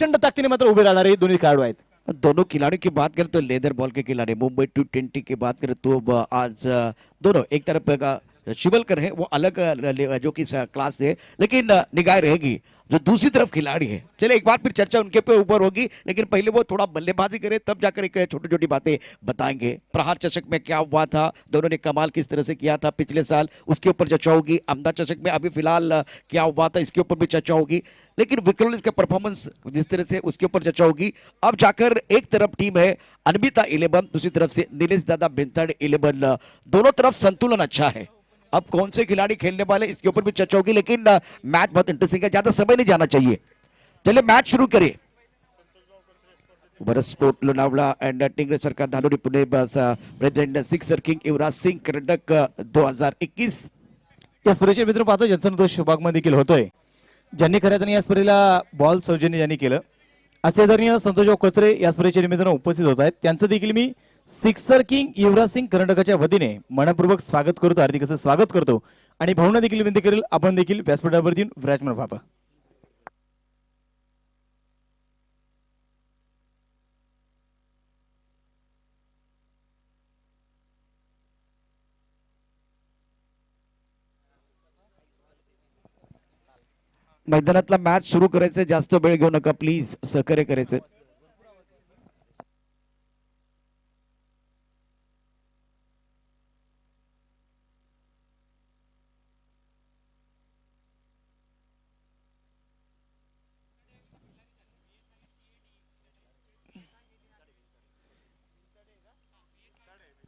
प्रचंड ताकदीने मात्र उभे राहणारे दोन्ही खेळाडू आहेत. दोनों खिलाड़ी की बात करें तो लेदर बॉल के खिलाड़ी, मुंबई T20 की बात करें तो आज दोनों एक तरफ का शिवलकर है वो अलग जो कि क्लास से, लेकिन निगाह रहेगी जो दूसरी तरफ खिलाड़ी है। चले एक बार फिर चर्चा उनके पे ऊपर होगी, लेकिन पहले वो थोड़ा बल्लेबाजी करे तब जाकर एक छोटी छोटी बातें बताएंगे। प्रहार चषक में क्या हुआ था, दोनों ने कमाल किस तरह से किया था पिछले साल, उसके ऊपर चर्चा होगी। अहमदाबाद चषक में अभी फिलहाल क्या हुआ था इसके ऊपर भी चर्चा होगी, लेकिन विक्रम का परफॉर्मेंस जिस तरह से उसके ऊपर चर्चा होगी। अब जाकर एक तरफ टीम है अनविता 11, दूसरी तरफ से नीलेश दादा भिंतड़ 11, दोनों तरफ संतुलन अच्छा है। अब कौन से खिलाड़ी खेलने वाले इसके ऊपर भी चर्चा होगी, लेकिन मैच बहुत इंटरेस्टिंग है, ज्यादा समय नहीं जाना चाहिए। चलिए मैच शुरू करें। भारत स्पोर्ट लोनावला एंड टिंगरे सरकार धानोरी पुणे बस president sixer king Yuvraj Singh Karnataka 2021 या स्पर्धेचे मित्र पाहतो ज्यांचा तो शुभागमन देखील होतोय, ज्यांनी खऱ्या अर्थाने या स्पर्धेला बॉल सौजन्य ज्यांनी केलं असे आदरणीय संतोषराव कचरे या स्पर्धेच्या निमित्तानं उपस्थित होत आहेत, त्यांचं देखील मी सिक्सर किंग युवराज सिंग कर्नाटकाच्या वतीने मनपूर्वक स्वागत करतो, हार्दिक असं स्वागत करतो आणि भावना देखील विनंती करेल आपण देखील व्यासपीठावरती विराजमान व्हावं. मैदानातला मॅच सुरू करायचं, जास्त वेळ घेऊ नका प्लीज, सहकार्य करायचं.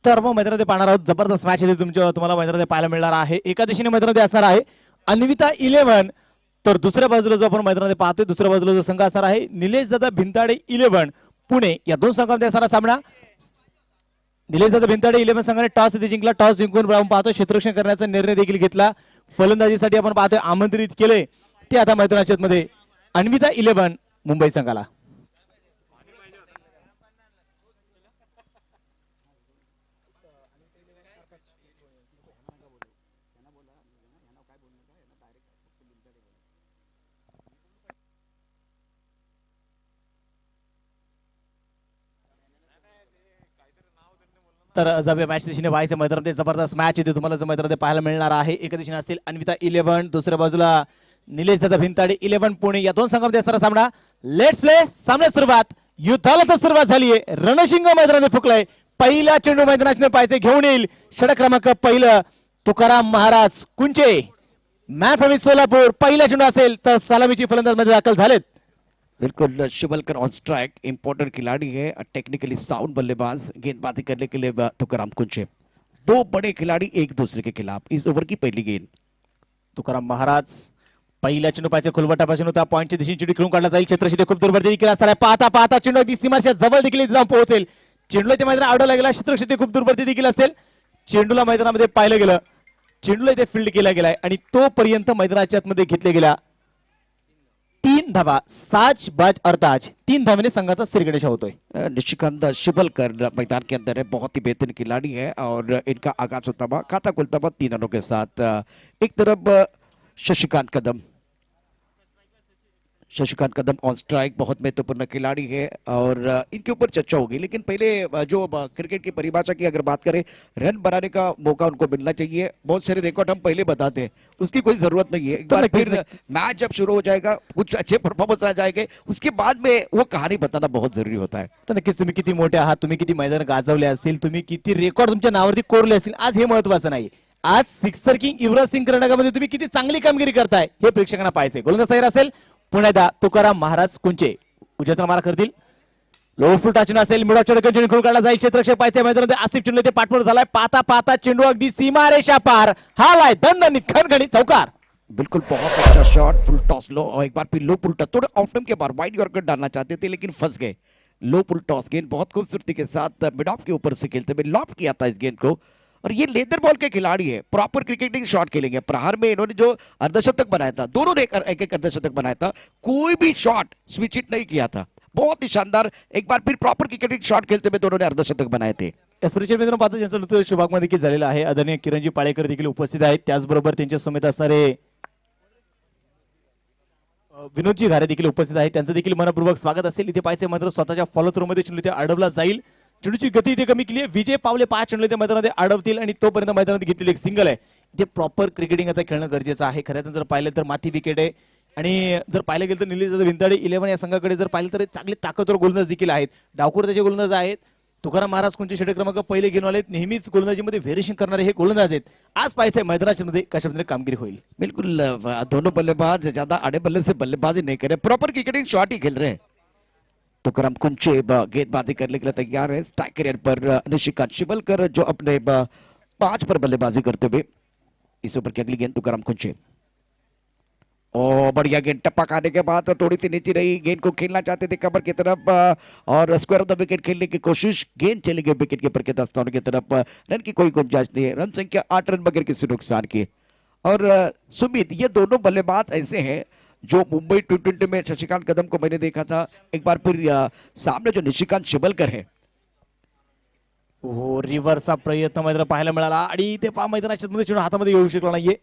तर मग मैदानामध्ये पाहणार आहोत जबरदस्त मॅच इथे तुम्हाला मैदानामध्ये पाहायला मिळणार आहे. एका दिशेने मैदानामध्ये असणार आहे अन्विता 11, तर दुसऱ्या बाजूला जो आपण मैदानामध्ये पाहतोय दुसऱ्या बाजूला जो संघ असणार आहे निलेश दादा भिंताडे 11 पुणे. या दोन संघांमध्ये असणारा सामना. निलेश दादा भिंताडे 11 संघाने टॉस जिंकला, टॉस जिंकून आपण पाहतोय क्षेत्ररक्षण करण्याचा निर्णय देखील घेतला, फलंदाजीसाठी आपण पाहतोय आमंत्रित केले ते आता मैदानाच्या मध्ये अन्विता 11 मुंबई संघाला. तर जब या मॅच दिशेने व्हायचं मैदानामध्ये जबरदस्त मॅच इथे तुम्हाला मैदानामध्ये पाहायला मिळणार आहे. एका दिशेने असतील अन्विता 11, दुसऱ्या बाजूला निलेश दादा भिंताडे 11 पुणे. या दोन संघांमध्ये असणारा सामना. Let's play. सामन्यास सुरुवात, युद्धाला तर सुरुवात झाली आहे. रणशिंग मैदानामध्ये फुकलंय. पहिला चेंडू मैदानात पाहायचे घेऊन येईल षटक क्रमांक पहिलं तुकाराम महाराज कुंचे, मॅच फ्रॉम सोलापूर. पहिला चेंडू असेल तर सलामीची फलंदाज मध्ये दाखल झालेत. बिल्कुल शिवलकर ऑन स्ट्राइक, इंपॉर्टेंट खिलाड़ी है, टेक्निकली साउंड बल्लेबाज, गेंदबाजी करने के लिए तुकाराम कुंचे. दो बड़े खिलाड़ी एक दूसरे के खिलाफ इस ओवर की पहली गेंद. तुकाराम महाराज पहिल्या चेंडू पाहिजे खुलवटापासून होता, पॉईंटच्या दिशेने चेंडू खेळून काढला जाईल. क्षेत्रक्षेत्र खूप दूरवरती देखील असणार आहे. पाहता पाहता चेंडू अगदी सीमाच्या जवळ देखील जाऊन पोहोचेल. चेंडूला ते मैदानात आडवला गेला, क्षेत्रक्षेत्र खूप दूरवरती देखील असेल. चेंडूला मैदानामध्ये पाहिलं गेलं, चेंडूला इथे फील्ड केला गेलाय आणि तोपर्यंत मैदानाच्या आतमध्ये घेतले गेला 3 धावा. साज बाज अर्थाज 3 धावेने संघाचा स्थिरगणेश होतोय. निशिकांत शिवलकर मैदान के अंदर है, बहुत ही बेहतरीन खिलाड़ी है और इनका आगाज होता हुआ खाता खुलता हुआ 3 रनों के साथ. एक तरफ शशिकांत कदम, शशिकांत कदम ऑन स्ट्राइक, बहुत महत्वपूर्ण खिलाड़ी है और इनके ऊपर चर्चा होगी, लेकिन पहले जो क्रिकेट की परिभाषा की अगर बात करें, रन बनाने का मौका उनको मिलना चाहिए. बहुत सारे रिकॉर्ड हम पहले बताते हैं, उसकी कोई जरूरत नहीं है. एक बार फिर मैच जब शुरू हो जाएगा, कुछ अच्छे परफॉर्मेंस आ जाएंगे, उसके बाद में वो कहानी बताना बहुत जरूरी होता है. तर नक्कीच तुम्ही किती मोठे आहात, तुम्ही किती मैदान गाजवले असतील, तुम्ही किती रेकॉर्ड तुमच्या नावावरती कोरले असतील, आज हे महत्वाचं नाही. आज सिक्सर किंग युवराज सिंग कर्नाटकामध्ये तुम्ही किती चांगली कामगिरी करताय हे प्रेक्षकांना पाहायचे. गोलंदाज तयार असेल पुण्यादा तुकाराम महाराज कुंचे. उजव्या मारा करतील. लो फुल टाचून असेल, मिड ऑफ चेंडू खेळून काढला जाईल. क्षेत्ररक्षक पाहिजे मैदानामध्ये आसिफ चेंडू ते पाठमोर झालाय. पाता पाता चेंडू अगदी सीमा रेषा पार हालाय दणदणीत खणखणीत चौकार. बिल्कुल बहुत अच्छा शॉट, फुल टॉस लो और एक बार फिर लो पुल टॉस. थोड़ा ऑफ टाइम के बाद वाइड यॉर्कर डालना चाहते थे लेकिन फंस गए. लो पुल टॉस गेंद बहुत खूबसूरती के साथ मिड ऑफ के ऊपर से खेलते हुए लॉप किया था इस गेंद को. और ये लेदर बॉल के खिलाड़ी है, प्रॉपर क्रिकेटिंग शॉट खेलेंगे. प्रहार में इन्होंने जो अर्धशतक बनाया था, दोनों ने एक एक अर्धशतक बनाया था, कोई भी शॉट स्विच हिट नहीं किया था. बहुत ही शानदार, एक बार फिर प्रॉपर क्रिकेटिंग शॉट खेलते हुए दोनों ने अर्धशतक बनाए थे. स्पर्धेच्या मित्रांनो पाहतो ज्यांचं नृत्य शुभागमन देखील झालेलं आहे. आदरणीय किरणजी पाळेकर देखील उपस्थित आहेत. त्याचबरोबर त्यांच्या समेत असणारे विनोदजी घारे देखील उपस्थित आहेत, त्यांचं देखील मनपूर्वक स्वागत असेल. इथे पाहायचे मात्र स्वतःच्या फॉलो थ्रू मध्ये चेंडू इथे अडवला जाईल. चेंडूची गती इथे कमी केली आहे. विजय पावले 5 चेंडू इथे मैदानामध्ये अडवतील आणि तोपर्यंत मैदानात घेतलेली एक सिंगल आहे. इथे प्रॉपर क्रिकेटिंग आता खेळणं गरजेचं आहे. खऱ्या जर पाहिलं तर माथी विकेट आहे आणि जर पाहिलं गेलं तर निलेश भिंताडे 11 या संघाकडे जर पाहिलं तर चांगले ताकदवर गोलंदाज देखील आहेत. डावखोर त्याचे गोलंदाज आहेत. तुकाराम महाराज कोणते षटक क्रमांक पहिले घेऊन आलेत. नेहमीच गोलंदाजीमध्ये व्हेरिएशन करणारे हे गोलंदाज आहेत. आज पाहायचंय मैदानाच्या मध्ये कशा प्रकारे कामगिरी होईल. बिल्कुल दोनों बल्लेबाज ज्यादा आड़े बल्ले से बल्लेबाजी नहीं कर रहे, प्रॉपर क्रिकेटिंग शॉट ही खेल रहे हैं. तुकाराम कुंचे गेंदबाजी करने के लिए तैयार है. स्ट्राइक करियर पर निशिकांत शिवलकर जो अपने 5 पर बल्लेबाजी करते हुए. इस ऊपर की अगली गेंद तुकाराम कुंचे. और बढ़िया गेंद टप्पा खाने के बाद तो थोड़ी सी नीचे रही. गेंद को खेलना चाहते थे कवर की तरफ और स्क्वायर ऑफ द विकेट खेलने की कोशिश. गेंद चली गई विकेट कीपर के दस्तानों की तरफ. रन की कोई गुंजाइश नहीं है. रन संख्या 8 रन बगैर किसी नुकसान के. और सुमित, ये दोनों बल्लेबाज ऐसे हैं जो मुंबई टी20 में शशिकांत कदम को मैंने देखा था. एक बार फिर सामने जो निशिकांत शिवलकर है. हो, रिव्हर्सचा प्रयत्न मैदानात पाहायला मिळाला आणि ते पहा मैदानाच्या मध्ये चेंडू हातामध्ये येऊ शकला नाहीये.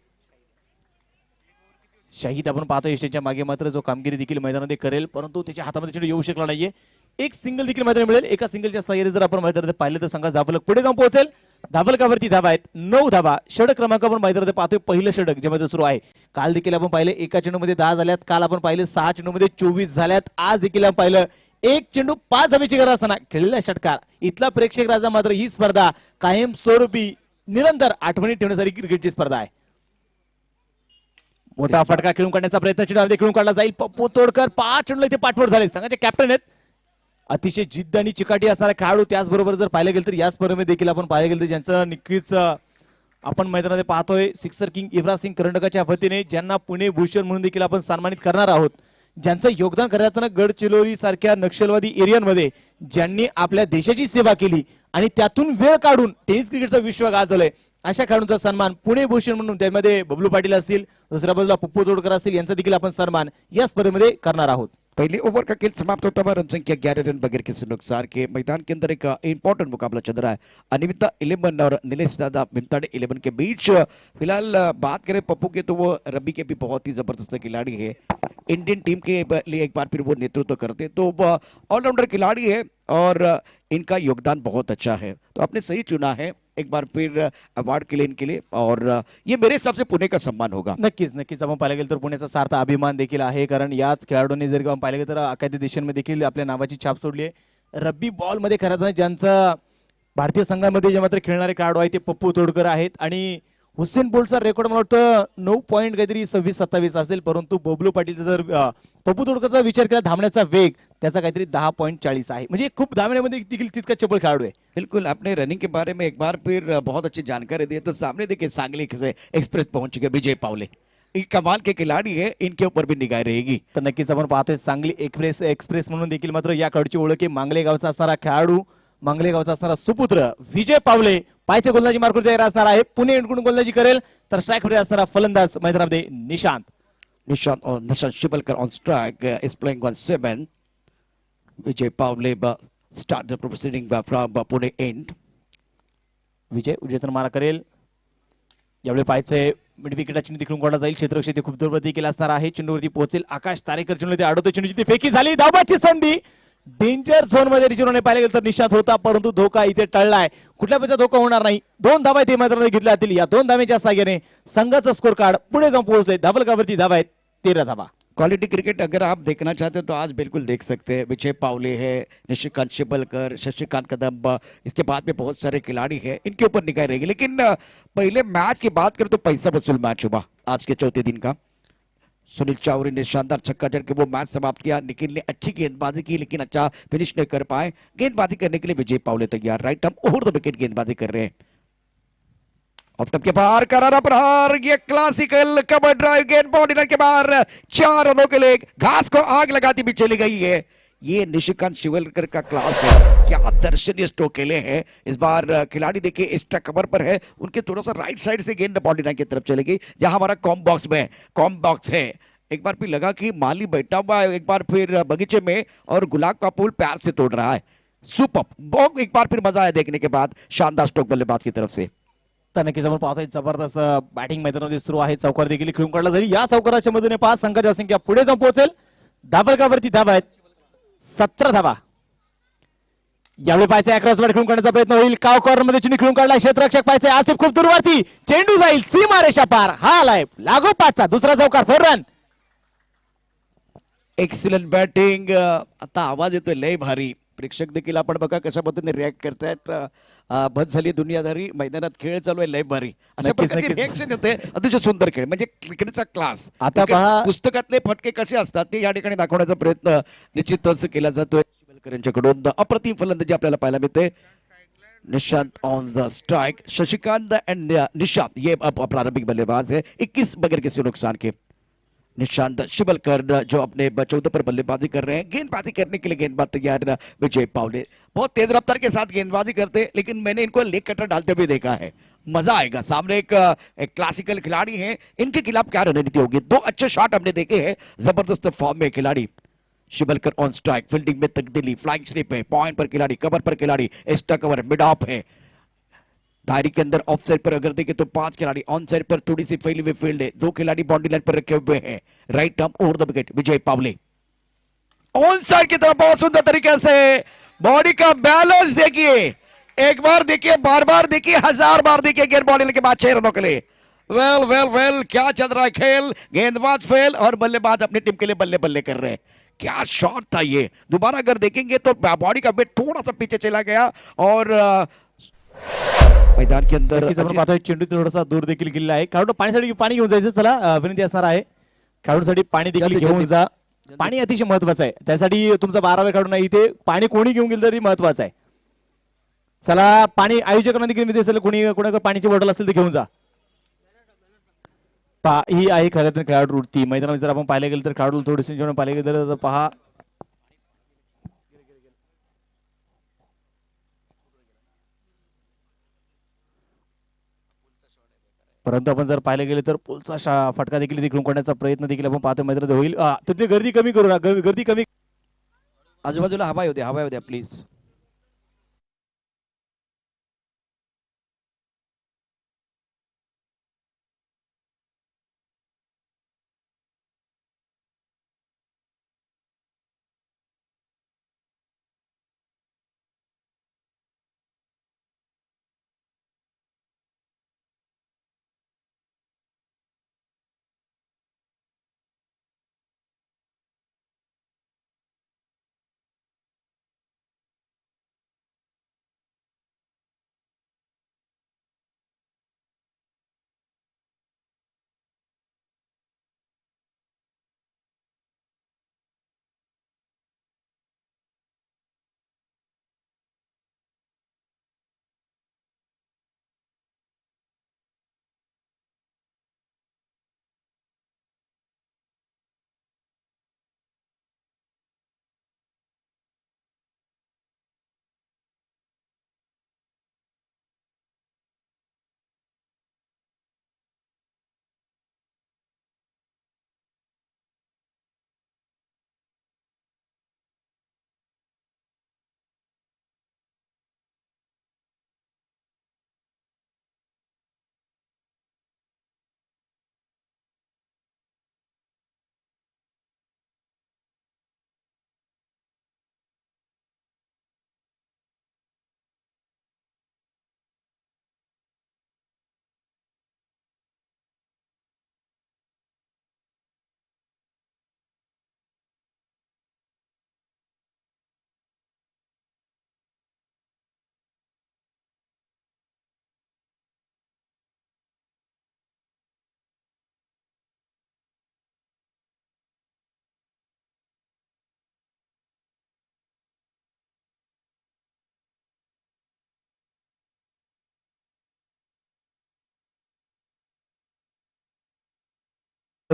शाहिद आपण पाहतो यशच्या मागे मात्र जो कामगिरी देखील मैदानामध्ये करेल, परंतु त्याच्या हातामध्ये चेंडू येऊ शकला नाहीये. एक सिंगल देखील मैदानात मिळेल. एका सिंगलच्या सहाय्याने जर आपण मैदानात पाहिलं तर संघाचा धावफलक पुढे जाऊन पोहोचेल. धावफलकावरती धावा आहेत 9 धावा. षटक क्रमांक आपण मैदानात पाहतोय. पहिलं षटक जे मध्ये सुरू आहे. काल देखील आपण पाहिले एका चेंडूमध्ये 10 झाल्यात. काल आपण पाहिले 6 चेंडूमध्ये 24 झाल्यात. आज देखील आपण पाहिलं एक चेंडू 5 धावेची गरज असताना खेळलेला षटकार. इथला प्रेक्षक राजा मात्र ही स्पर्धा कायम स्वरूपी निरंतर आठवणी ठेवण्यासाठी क्रिकेटची स्पर्धा आहे. मोठा फटका खेळून काढण्याचा प्रयत्न चेंडू खेळून काढला जाईल. पप्पू तोडकर 5 चेंडूला इथे पाठवर झाले. संघाचे कॅप्टन आहेत. अतिशय जिद्द आणि चिकाटी असणारा खेळाडू. त्याचबरोबर जर पाहिलं गेलं तर या स्पर्धेमध्ये देखील आपण पाहिलं गेलं तर ज्यांचं नक्कीच आपण मैदानामध्ये पाहतोय सिक्सर किंग युवराज सिंग कर्नाटकाच्या वतीने ज्यांना पुणे भूषण म्हणून देखील आपण सन्मानित करणार आहोत. ज्यांचं योगदान करताना गडचिरोली सारख्या नक्षलवादी एरियांमध्ये ज्यांनी आपल्या देशाची सेवा केली आणि त्यातून वेळ काढून टेनिस क्रिकेटचं विश्व गाजवलंय अशा खेळाडूंचा सन्मान पुणे भूषण म्हणून त्यामध्ये बबलू पाटील असतील, दुसऱ्या बाजूला पप्पू तोडकर असतील, यांचा देखील आपण सन्मान या स्पर्धेमध्ये करणार आहोत. पहले ओवर का खेल समाप्त होता हुआ. रन संख्या 11 रन बगैर किसी नुकसान के. मैदान के अंदर एक इंपॉर्टेंट मुकाबला चल रहा है. अनिविता 11 और नीलेश दादा भिंताड़े 11 के बीच. फिलहाल बात करें पप्पू के तो वो रबी के भी बहुत ही जबरदस्त खिलाड़ी है. इंडियन टीम के लिए एक बार फिर वो नेतृत्व करते, तो ऑलराउंडर खिलाड़ी है और इनका योगदान बहुत अच्छा है. तो आपने सही चुना है एक बार फिर अवार्ड के लिए इनके लिए. और ये मेरे हिसाब से पुणे का सम्मान होगा. नक्कीच नक्कीच आपण पाहिलं गेलं तर पुण्याचा सार्थ अभिमान देखील आहे. कारण याच खेळाडूंनी जर आपण पाहिलं गेलं तर अखाद्य देशांमध्ये देखील आपल्या नावाची छाप सोडली आहे. रब्बी बॉल मध्ये खरं तर ज्यांचं भारतीय संघामध्ये जे मात्र खेळणारे खेळाडू आहेत ते पप्पू तोडकर आहेत. आणि हुसेन बोल्टचा रेकॉर्ड मला वाटतं 9 पॉईंट काहीतरी 26-27 असेल. परंतु बबलू पाटीलचा जर पप्पू तोडकरचा विचार केला धावण्याचा वेग त्याचा काहीतरी 10.40 आहे. म्हणजे खूप धावण्यामध्ये देखील तितका चपळ खेळाडू आहे. बिल्कुल, आपने रनिंग के बारे में एक बार फिर बहुत अच्छी जानकारी दी. तो सामने देखिए सांगली से एक्सप्रेस पहुंच चुके विजय पावले. कमाल के खिलाड़ी है. इनके ऊपर भी निगाह रहेगी. तर नक्कीच आपण पाहतोय सांगली एक्सप्रेस म्हणून देखील मात्र या खेळाडूची ओळख आहे. मांगले गावचा असणारा खेळाडू, मांगले गावचा असणारा सुपुत्र विजय पावले पायचे गोलंदाजी मार्कवर तयार असणार आहे. पुणे इकडून गोलंदाजी करेल तर स्ट्राईक मध्ये असणारा फलंदाज मैदानामध्ये निशांत और Nishant Shivalkar on strike is playing on 7. Vijay Pawle start the proceeding from Pune end. Vijay उजेतन मारा करेल. यावेळी पायचे मिड विकेटला चेंडू तिकडून काढला जाईल. क्षेत्ररक्षक खूप दूरवरती केला असणार आहे. चेंडूवरती पोहोचेल आकाश तारेकर. चेंडू ते अडवतो. चेंडूची फेकी झाली. धावाची संधी डेंजर झोन मध्ये रिचूने पाहिलं गेलं तर निशांत होता, परंतु धोका इथे टळलाय. कुठल्या प्रकारचा धोका होणार नाही. 2 धावा इथे मैदानात घेतल्या जातील. या 2 धावेच्या साहाय्याने संघाचा स्कोर कार्ड पुढे जाऊन पोहोचले. धावलकावरती धावा आहेत 13 धावा. क्वालिटी क्रिकेट अगर आप देखना चाहते हैं तो आज बिल्कुल देख सकते हैं. विजय पावले है, निशिकांत शिवलकर, शशिकांत कदम, इसके बाद में बहुत सारे खिलाड़ी हैं. इनके ऊपर निगाह रहेगी. लेकिन पहले मैच की बात करें तो पैसा वसूल मैच हुआ आज के चौथे दिन का. सुनील चावरी ने शानदार छक्का जड़ के वो मैच समाप्त किया. निखिल ने अच्छी गेंदबाजी की लेकिन अच्छा फिनिश नहीं कर पाए. गेंदबाजी करने के लिए विजय पावले तैयार. Right arm over the wicket गेंदबाजी कर रहे हैं. ऑफ टप के बाहर करारा प्रहार. ये क्लासिकल कवर ड्राइव गेंद बॉडी लाइन के बाहर 4 रनों के लिए घास को आग लगाती भी चली गई है. ये निशिकांत शिवलकर का क्लास है. क्या दर्शनीय स्ट्रोक खेले हैं इस बार खिलाड़ी. देखिए एक्स्ट्रा कवर पर है उनके, थोड़ा सा राइट साइड से गेंद बॉडी लाइन की तरफ चली गई जहां हमारा कॉम बॉक्स है. एक बार फिर लगा कि माली बैठा हुआ है एक बार फिर बगीचे में और गुलाब का फूल प्यार से तोड़ रहा है. सुपर. बहुत एक बार फिर मजा आया देखने के बाद. शानदार स्ट्रोक बल्लेबाज की तरफ से. तर नक्कीच आपण पाहतोय जबरदस्त बॅटिंग मैदानामध्ये सुरू आहे. चौकार देखील खेळून काढला जाईल. या चौकाराच्या मधून 5 संघाची संख्या पुढे जाऊन पोहोचेल. धाबळकावरती धाबा आहेत 17 धाबा. यावेळी पाहायचे अक्रॉस बॅट खेळून काढण्याचा प्रयत्न होईल. काव कॉर्नर मध्ये चेंडू खेळून काढला. क्षेत्ररक्षक पाहायचे आसिफ खूप दूरवरती. चेंडू जाईल सीमारेषा पार. हा आलाय लागोपाठचा दुसरा चौकार 4 रन. Excellent batting. आता आवाज येतोय लय भारी. प्रेक्षक देखील आपण बघा कशा पद्धतीने रिॲक्ट करतायत. बस झाली दुनियादारी. मैदानात खेळ चालू आहे लय भारी. अशा नक्कीच, प्रकारची नक्कीच. रिॲक्शन येते. अतिशय सुंदर खेळ म्हणजे क्रिकेटचा क्लास. आता पहा- पुस्तकातले फटके कसे असतात ते या ठिकाणी दाखवण्याचा प्रयत्न निश्चितच केला जातोय शिवलकर यांच्याकडून. अप्रतिम फलंदाजी आपल्याला पाहायला मिळते. Nishant on the strike. Shashikant end Nishant ये प्रारंभिक बल्लेबाज है 21 बगैर किसी नुकसान के. निशांत शिवलकर जो अपने 14 पर बल्लेबाजी कर रहे हैं. गेंदबाजी करने के लिए गेंदबाज तैयार विजय पावले बहुत तेज रफ्तार के साथ गेंदबाजी करते, लेकिन मैंने इनको लेग कटर डालते हुए देखा है. मजा आएगा. सामने एक क्लासिकल खिलाड़ी हैं. इनके खिलाफ क्या रणनीति होगी. 2 अच्छे शॉट हमने देखे हैं. जबरदस्त फॉर्म में खिलाड़ी. Shivalkar on strike. फील्डिंग में तब्दीली. फ्लाइंग स्लिप है. पॉइंट पर खिलाड़ी. कवर पर खिलाड़ी. Extra cover. मिड ऑफ है. दायरे के अंदर ऑफ साइड पर अगर देखें तो 5 खिलाड़ी. ऑन साइड पर थोड़ी सी फैली हुई फील्ड है. 2 खिलाड़ी बाउंड्री लाइन पर रखे हुए हैं. Right arm over the wicket Vijay Pawle. On side की तरफ बहुत सुंदर तरीके से बॉडी का बैलेंस देखिए. एक बार देखिए, बार बार देखिए, 1000 बार देखिए. गेंद बॉल लेने के बाद 6 रनों के लिए. वेल वेल वेल क्या चल रहा है खेल. गेंदबाज फेल और बल्लेबाज अपनी टीम के लिए बल्ले बल्ले कर रहे हैं. क्या शॉट था ये. दोबारा अगर देखेंगे तो बॉडी का वेट थोड़ा सा पीछे चला गया और मैदान के अंदर नक्कीच आपण पाहतोय चेंडू थोडासा दूर देखील गेलेला आहे. खेळाडू पाणीसाठी पाणी घेऊन जायचं. चला विनंती असणार आहे खेळाडूसाठी पाणी देखील जल्दी, घेऊन जल्दी. जा. पाणी अतिशय महत्वाचं आहे. त्यासाठी तुमचा 12वा खेळाडू नाही इथे. पाणी कोणी घेऊन गेलं तरी महत्वाचं आहे. चला पाणी आयोजकांना देखील विनंती असेल कोणी कोणाकडे पाण्याची बॉटल असेल तर घेऊन जा. ही आहे खरं तर खेळाडू वृत्ती. मैदानामध्ये जर आपण पाहिलं गेलं तर खेळाडू थोडीशी जेवण पाहिलं गेलं तर पहा परंतु आपण जर पाहिलं गेले तर पोलचा फटका देखील तिकडून करण्याचा प्रयत्न देखील आपण पाहतो मैदानात होईल. तर ते गर्दी कमी करू नका. गर्दी कमी. आजूबाजूला हवा येऊ द्या, हवा येऊ द्या प्लीज.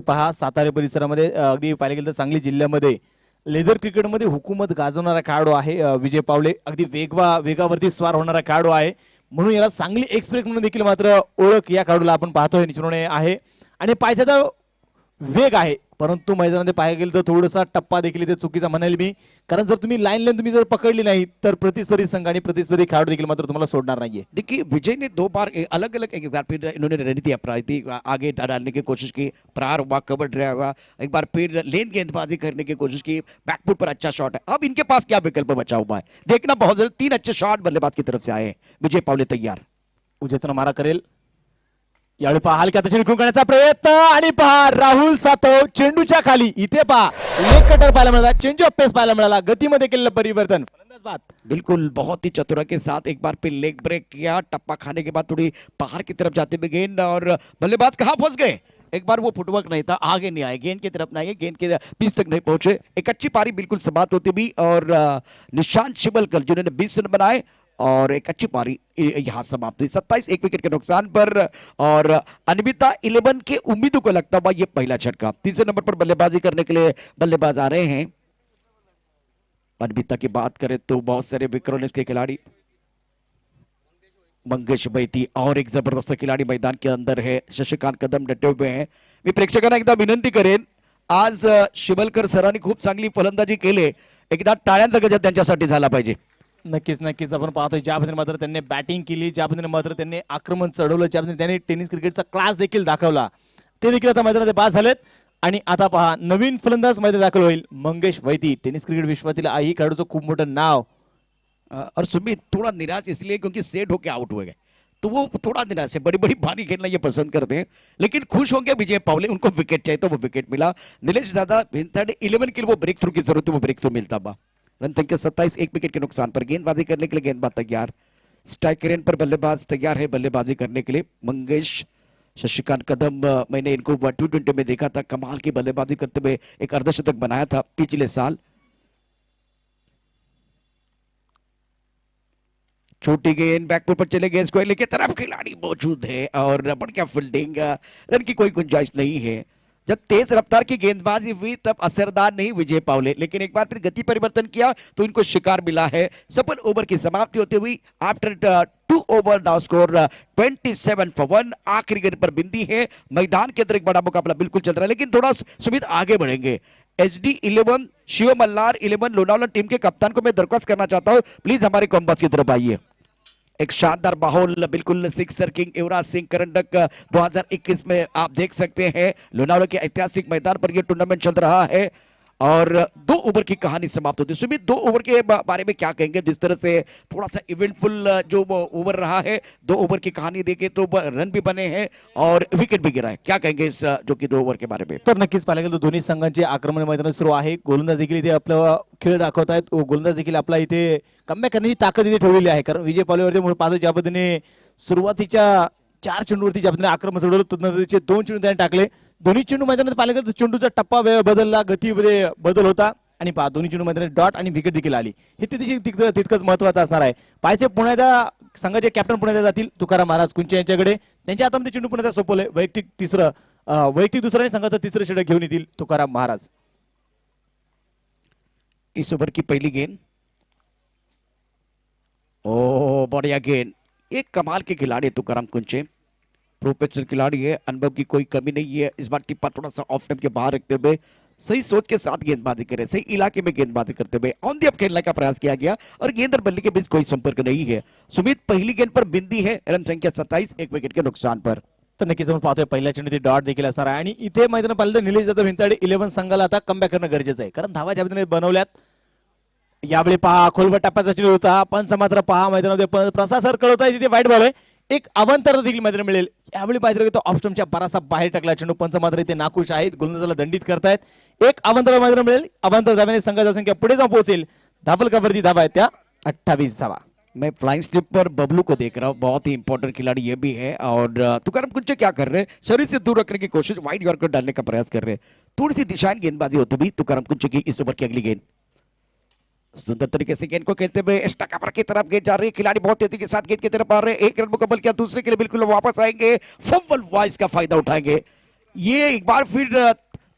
पहा सातारा परिसरामध्ये अगदी पाहिलं गेलं तर सांगली जिल्ह्यामध्ये लेदर क्रिकेटमध्ये हुकूमत गाजवणारा खेळाडू आहे विजय पावले. अगदी वेगावरती स्वार होणारा खेळाडू आहे. म्हणून याला सांगली एक्सप्रेस म्हणून देखील मात्र ओळख या खेळाडूला आपण पाहतोय निश्चितपणे आहे. आणि पाहिजे तर वेग आहे, परंतु मैदानामध्ये पाहायला गेलं तर थोडासा टप्पा देखील इथे चुकीचा म्हणेल मी. कारण जर तुम्ही लाईन तुम्ही जर पकडली नाही तर प्रतिस्पर्धी संघ आणि प्रतिस्पर्धी खेळाडू देखील मात्र तुम्हाला सोडणार नाहीये. देखिए विजय ने दो बार अलग अलग एक बार फिर इन्होंने रणनीति अपनाई थी, आगे डालने की कोशिश की, प्रहार हुआ, कवर ड्राइव हुआ, एक बार फिर लेन गेंदबाजी करने की कोशिश की, बैकफुट पर अच्छा शॉट है. अब इनके पास क्या विकल्प बचा हुआ है देखना बहुत जरूरी. 3 अच्छे शॉट बल्लेबाज की तरफ से आए हैं. विजय पावले तैयार, उजेतन मारा करेल. यावेळी पहा हलक्या त्याच्या निखून करण्याचा प्रयत्न आणि पहा राहुल सातव चेंडूच्या खाली. इथे पहा लेग कटर पाहायला मिळाला, चेंज ऑफ पेस पाहायला मिळाला, गतीमध्ये केलेलं परिवर्तन. फलंदाज बाद. बिल्कुल बहुत ही चतुरा के साथ एक बार फिर लेग ब्रेक किया, टप्पा खाने के बाद थोड़ी बाहर की तरफ जाते हुए गेंद और बल्लेबाज कहां फंस गए. एक बार वो फुटवर्क नहीं था, आगे नहीं आए, गेंद की तरफ नहीं आए, गेंद के बीच तक नहीं पहुंचे. एक अच्छी पारी बिल्कुल समाप्त होती भी और निशांत शिवलकर जिन्होंने 20 रन बनाए और एक अच्छी पारी यहां समाप्त हुई 27 एक विकेट के नुकसान पर. और अनविता 11 के उम्मीदों को लगता हुआ ये पहला झटका. तीसरे नंबर पर बल्लेबाजी करने के लिए बल्लेबाज आ रहे हैं. अनविता की बात करें तो बहुत सारे विक्रोनेस के खिलाड़ी, मंगेश बैती और एक जबरदस्त खिलाड़ी मैदान के अंदर है. शशिकांत कदम डटे हुए हैं. मी प्रेक्षकांना एकदा विनंती करेन, आज शिवलकर सरांनी खूप चांगली फलंदाजी केली, एकदा टाळ्यांचा गजर त्यांच्यासाठी झाला पाहिजे. नक्कीच नक्कीच आपण पाहतोय ज्या पद्धतीने मात्र त्यांनी बॅटिंग केली, ज्या पद्धतीने मात्र त्यांनी आक्रमण चढवलं, ज्या पद्धतीने त्यांनी टेनिस क्रिकेटचा क्लास देखील दाखवला, ते देखील आता मैदानात पास झालेत. आणि आता पहा नवीन फलंदाज मैदानात दाखल होईल मंगेश वैती. टेनिस क्रिकेट विश्वातील ही खेळाडूचं खूप मोठं नाव. और सुमित थोड़ा निराश इसलिए क्योंकि सेट होके आउट हो गए, तो वो थोड़ा निराश है. बड़ी बड़ी पारी खेलना ये पसंद करते हैं, लेकिन खुश होंगे विजय पावले. उनको विकेट चाहिए तो वो विकेट मिला. नीलेश दादा 11 के लिए वो ब्रेक थ्रू की जरूरत है, वो ब्रेक थ्रू मिलता बा. रन संख्या 27 एक विकेट के नुकसान पर. गेंदबाजी करने के लिए गेंदबाज तैयार, स्ट्राइक रेन पर बल्लेबाज तैयार है बल्लेबाजी करने के लिए. मंगेश, शशिकांत कदम, मैंने इनको T20 में देखा था, कमाल की बल्लेबाजी करते हुए एक अर्धशतक बनाया था पिछले साल. छोटी गेंद बैकफुट पर चले गए, स्क्वायर की तरफ खिलाड़ी मौजूद है और बढ़िया फील्डिंग. रन की कोई गुंजाइश नहीं है. जब तेज रफ्तार की गेंदबाजी हुई तब असरदार नहीं विजय पावले, लेकिन एक बार फिर गति परिवर्तन किया तो इनको शिकार मिला है. सफल ओवर की समाप्ति होती हुई after 2 over now score 27 for 1. आखिरी गेंद पर बिंदी है. मैदान के अंदर एक बड़ा मुकाबला बिल्कुल चल रहा है, लेकिन थोड़ा सुमित आगे बढ़ेंगे. HD 11 शिव मल्लार 11 लोनावला टीम के कप्तान को मैं दरख्वास्त करना चाहता हूं, प्लीज हमारे कॉम्बस की तरफ आइए. एक शानदार माहौल, बिल्कुल सिक्सर किंग युवराज सिंह करंडक 2021 में आप देख सकते हैं. लोनावला के ऐतिहासिक मैदान पर यह टूर्नामेंट चल रहा है और 2 ओवर की कहानी समाप्त होती है. सुमित 2 ओवर के बारे में क्या कहेंगे, जिस तरह से थोड़ा सा इवेंटफुल जो ओवर रहा है, 2 ओवर की कहानी देखे तो रन भी बने हैं और विकेट भी गिरा है, क्या कहेंगे इस जो की 2 ओवर के बारे में. तर नक्कीच पाहायला गेलं तर दोन्ही संघांचे आक्रमण मैदानात सुरू आहे. गोलंदाज देखील इथे आपला खेळ दाखवत आहेत. गोलंदाज देखील आपला इथे कमबॅक करण्याची ताकद इथे ठेवलेली आहे. कारण विजय पावलेवरती पाहतो ज्या पद्धतीने सुरुवातीच्या 4 चेंडूवरती ज्या पद्धतीने आक्रमण चढवलं, त्यानंतरचे 2 चेंडू त्याने टाकले. दोन्ही चेंडू मैदानात पाहिलं गेलं तर चेंडूचा टप्पा बदलला, गतीमध्ये बदल होता आणि पहा दोन्ही चेंडू मैदानात डॉट आणि विकेट देखील आली. हे तितकंच महत्वाचं असणार आहे. पाहायचे पुण्याच्या संघाचे कॅप्टन पुण्यात जातील तुकाराम महाराज कुंचे यांच्याकडे. त्यांच्या हातामध्ये चेंडू पुण्यात सोपवले. वैयक्तिक दुसरं आणि संघाचं तिसरं षटक घेऊन येतील तुकाराम महाराज. इस ओवर की पहली गेंद, ओ बढ़िया गेंद. एक कमाल के खिलाड़ी तुकाराम कुंचे, प्रोफेशनल खिलाड़ी है, अनुभव की कोई कमी नहीं है. इस बार टिप्पा थोड़ा सा ऑफ टाइम के बाहर रखते हुए सही सोच के साथ गेंदबाजी करे, सही इलाके में गेंदबाजी करते हुए ऑन दी अप खेलने का प्रयास किया गया और गेंद और बल्ले के बीच कोई संपर्क नहीं है. सुमित पहली गेंद पर बिंदी है. रन संख्या 27 एक विकेट के नुकसान पर. तर नक्कीच आपण पाहतोय पहिल्या चेंडूत डॉट देखील असणार आहे आणि इथे मैदानात पाहिलं तर निलेश जाधव भिंताडे 11 संघाला आता कमबॅक करणं गरजेचं आहे. कारण धावा ज्या पद्धतीने बनवल्यात, यावेळी पहा खोलवर टप्प्याचा चेंडू होता, पंच मात्र पहा मैदानामध्ये प्रशासक कळवताय तिथे वाईट बॉल आहे. एक अवांतर देखील मैदान मिळेल. यावेळी पाहिजे तो ऑफ स्टंपच्या बराचसा बाहेर टाकला चेंडू. पंच मात्र इथे नाखुश आहेत, गोलंदाजाला दंडित करतायत. एक अवांतर मैदान मिळेल. अवांतर धाव्याने संघाची संख्या पुढे जाऊन पोहोचेल. धावल कावरती धावा आहेत त्या 28 धावा. मैं फ्लाइंग स्लिप पर बबलू को देख रहा हूँ, बहुत ही इंपॉर्टेंट खिलाड़ी ये भी है. और तुकाराम कुंचे क्या कर रहे हैं, शरीर से दूर रखने की कोशिश, वाइड यॉर्कर डालने का प्रयास कर रहे हैं. थोड़ी सी दिशाएं गेंदबाजी होती भी तुकाराम कुंचे की. इस ओवर की अगली गेंद सुंदर तरीके से गेंद को खेलते हुए एक्स्ट्रा कवर की तरफ गेंद जा रही है. खिलाड़ी बहुत तेजी के साथ गेंद की तरफ आ रहे हैं. 1 रन मुकम्मल किया, दूसरे के लिए बिल्कुल वापस आएंगे. फंबल वॉइस का फायदा उठाएंगे. ये एक बार फिर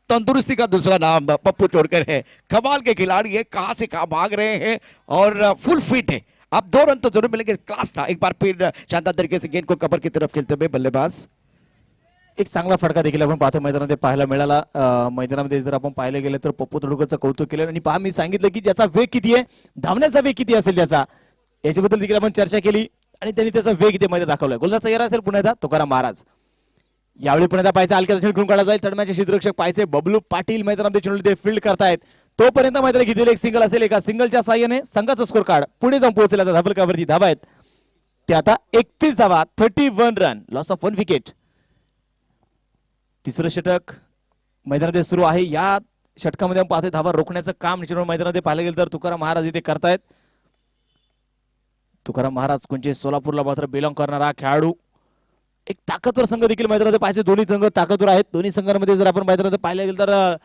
तंदुरुस्ती का दूसरा नाम पप्पू चोड़कर है. कमाल के खिलाड़ी है, कहां से कहां भाग रहे हैं और फुल फिट है. अब 2 रन तो जरूर मिलेंगे, क्लास था. एक बार फिर शानदार तरीके से गेंद को कवर की तरफ खेलते हुए बल्लेबाज एक चांगला फटका देखील आपण पाहतो मैदानामध्ये पाहायला मिळाला. मैदानामध्ये जर आपण पाहायला गेलं तर पप्पू तडुकरचं कौतुक केलं आणि पहा मी सांगितलं की ज्याचा वेग किती आहे, धावण्याचा वेग किती असेल त्याचा, याच्याबद्दल देखील आपण चर्चा केली आणि त्यांनी त्याचा वेग इथे मध्ये दाखवलाय. गोलंदाज तयार असेल पुन्हा एकदा तुकाराम महाराज. यावेळी पुन्हा पाहायचा हलक्या खेळून काढला जाईल. तडम्याचे क्षेत्ररक्षक पाहायचे बबलू पाटील मैदानामध्ये चेंडू ते फील्ड करतायत. तोपर्यंत मैदानात घेतलेले एक सिंगल असेल. एका सिंगलच्या साहाय्याने संघाचा स्कोर कार्ड पुढे जाऊन पोहोचला. आता धाबलकावरती धाबा आहेत ते आता 31 धावा, 31 रन, लॉस ऑफ 1 विकेट. तिसरं षटक मैदानात सुरू आहे. या षटकामध्ये आपण पाहतोय धावा रोखण्याचं काम निश्चितपणे मैदानामध्ये पाहायला गेलं तर तुकाराम महाराज इथे करतायत. तुकाराम महाराज कोणचे सोलापूरला मात्र बिलॉंग करणारा खेळाडू. एक ताकदवर संघ देखील मैदानामध्ये पाहिजे. दोन्ही संघ ताकदवर आहेत. दोन्ही संघांमध्ये जर आपण मैदानामध्ये पाहायला गेलं तर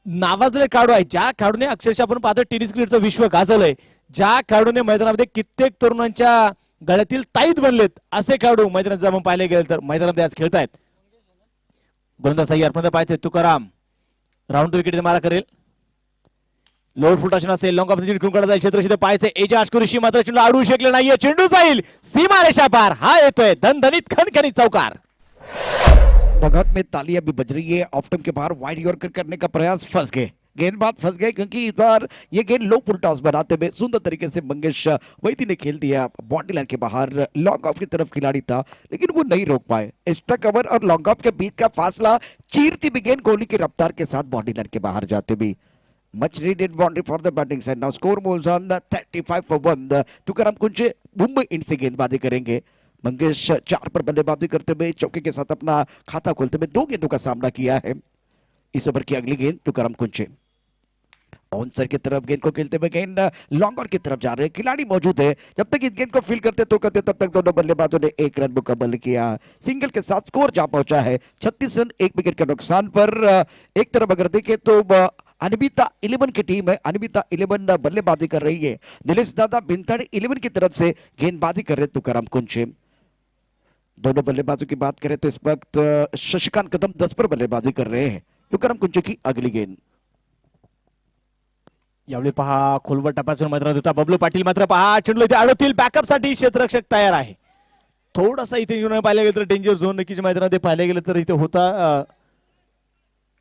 नावाजलेले खेळाडू आहेत. ज्या खेळाडूने अक्षरशः आपण पाहतो टेनिस क्रिकेटचं विश्व गाजवलंय, ज्या खेळाडूने मैदानामध्ये कित्येक तरुणांच्या गळ्यातील ताईत बनलेत, असे खेळाडू मैदानात जर आपण पाहायला गेलं तर मैदानामध्ये आज खेळतायत. गोलंदाज सही अर्पण पाहिजे. तुकाराम राऊंड विकेट मारा करेल. लोअर फुलटाशन असेल. लॉंग ऑफ जिंकून काढला जाईल. क्षेत्रशीत पाहायचे एजाज कुरेशी मात्र चेंडू अडवू शकले नाहीये. चेंडू जाईल सीमारेषा पार. हा येतोय धनधनीत खणखणीत चौकार. बगौत में तालियां भी बज रही है. ऑफ टर्म के बाहर वाइड यॉर्कर करने का प्रयास, फंस गए, गेंदबाज फंस गए क्योंकि इस बार ये गेंद लो फुल टॉस बनाते हुए सुंदर तरीके से मंगेश वैदी ने खेल दिया. बॉडी लाइन के बाहर लॉन्ग ऑफ की तरफ खिलाड़ी था लेकिन वो नहीं रोक पाए. एक्स्ट्रा कवर और लॉन्ग ऑफ के बीच का फासला चीरती भी गेंद कोहली की रफ्तार के साथ बॉडी लाइन के बाहर जाते भी. Much needed boundary for the batting side. Now score moves on 35-1. Tukaram Kunche Mumbai Indians से गेंदबाजी करेंगे. मंगेश 4 पर बल्लेबाजी करते हुए चौके के साथ अपना खाता खोलते हुए 2 गेंदों का सामना किया है. इस ओवर की अगली गेंद तुकाराम कुंचे ऑनसर की तरफ गेंद को खेलते हुए गेंद लॉन्गर की तरफ जा रहे हैं. खिलाड़ी मौजूद है. जब तक इस गेंद को फील करते तो करते तब तक दोनों बल्लेबाजों ने 1 रन मुकम्मल किया. सिंगल के साथ स्कोर जा पहुंचा है 36 रन 1 विकेट के नुकसान पर. एक तरफ अगर देखें तो अनबिता 11 की टीम है. अनबिता 11 बल्लेबाजी कर रही है. दिनेश दादा भिंताड़ी 11 की तरफ से गेंदबाजी कर रहे तुकाराम कुंचे. दोनों बल्लेबाजों की बात करें तो इस वक्त शशिकांत कदम 10 पर बल्लेबाजी कर रहे हैं. तुकाराम कुंचे की अगली गेंद. यावेळी पहा खोलवर टप्प्याचं मैदानात होता बबलू पाटील मात्र पहा चेंडू इथे अडवतील. बॅकअप साठी क्षेत्ररक्षक तयार आहे. थोडासा इथे येऊन पाहिलं गेलं तर डेंजर झोन नक्कीच मैदानात पाहायला गेलं तर इथे होता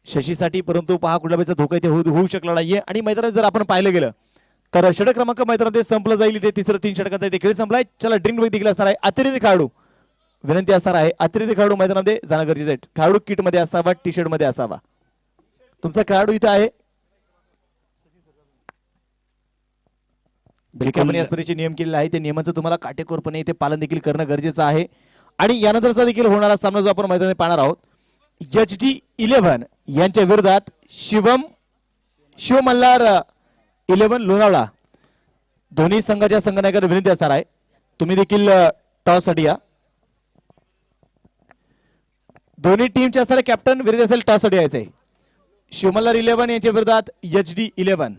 शशीसाठी, परंतु पहा कुठल्या बाईचा धोका इथे होऊ शकला नाहीये. आणि मैदानात जर आपण पाहिलं गेलं तर षटक क्रमांक मैदानात संपलं जाईल. इथे तिसरं 3 षटकाचा इथे खेळ संपलाय. चला ड्रिंक ब्रेक देखील असणार आहे. अतिरिक्त खेळाडू विनंती असणार आहे. अतिरिक्त खेळाडू मैदानामध्ये जाणं गरजेचं आहे. खेळाडू किट मध्ये असावा, टी शर्ट मध्ये असावा. तुमचा खेळाडू इथे आहे. जे काही आपण या स्पर्धेचे नियम केलेले आहे त्या नियमांचं तुम्हाला काटेकोरपणे इथे पालन देखील करणं गरजेचं आहे. आणि यानंतरचा देखील होणारा सामना जो आपण मैदानात पाहणार आहोत HD11 यांच्या विरोधात शिव मल्हार 11 लोणावळा. दोन्ही संघाच्या संघनायकांना विनंती असणार आहे तुम्ही देखील टॉस साठी या. दोन्ही टीमचे असणारे कॅप्टन विरुद्ध असेल टॉस साठी यायचंय. शिव मल्हार 11 यांच्या विरोधात HD11.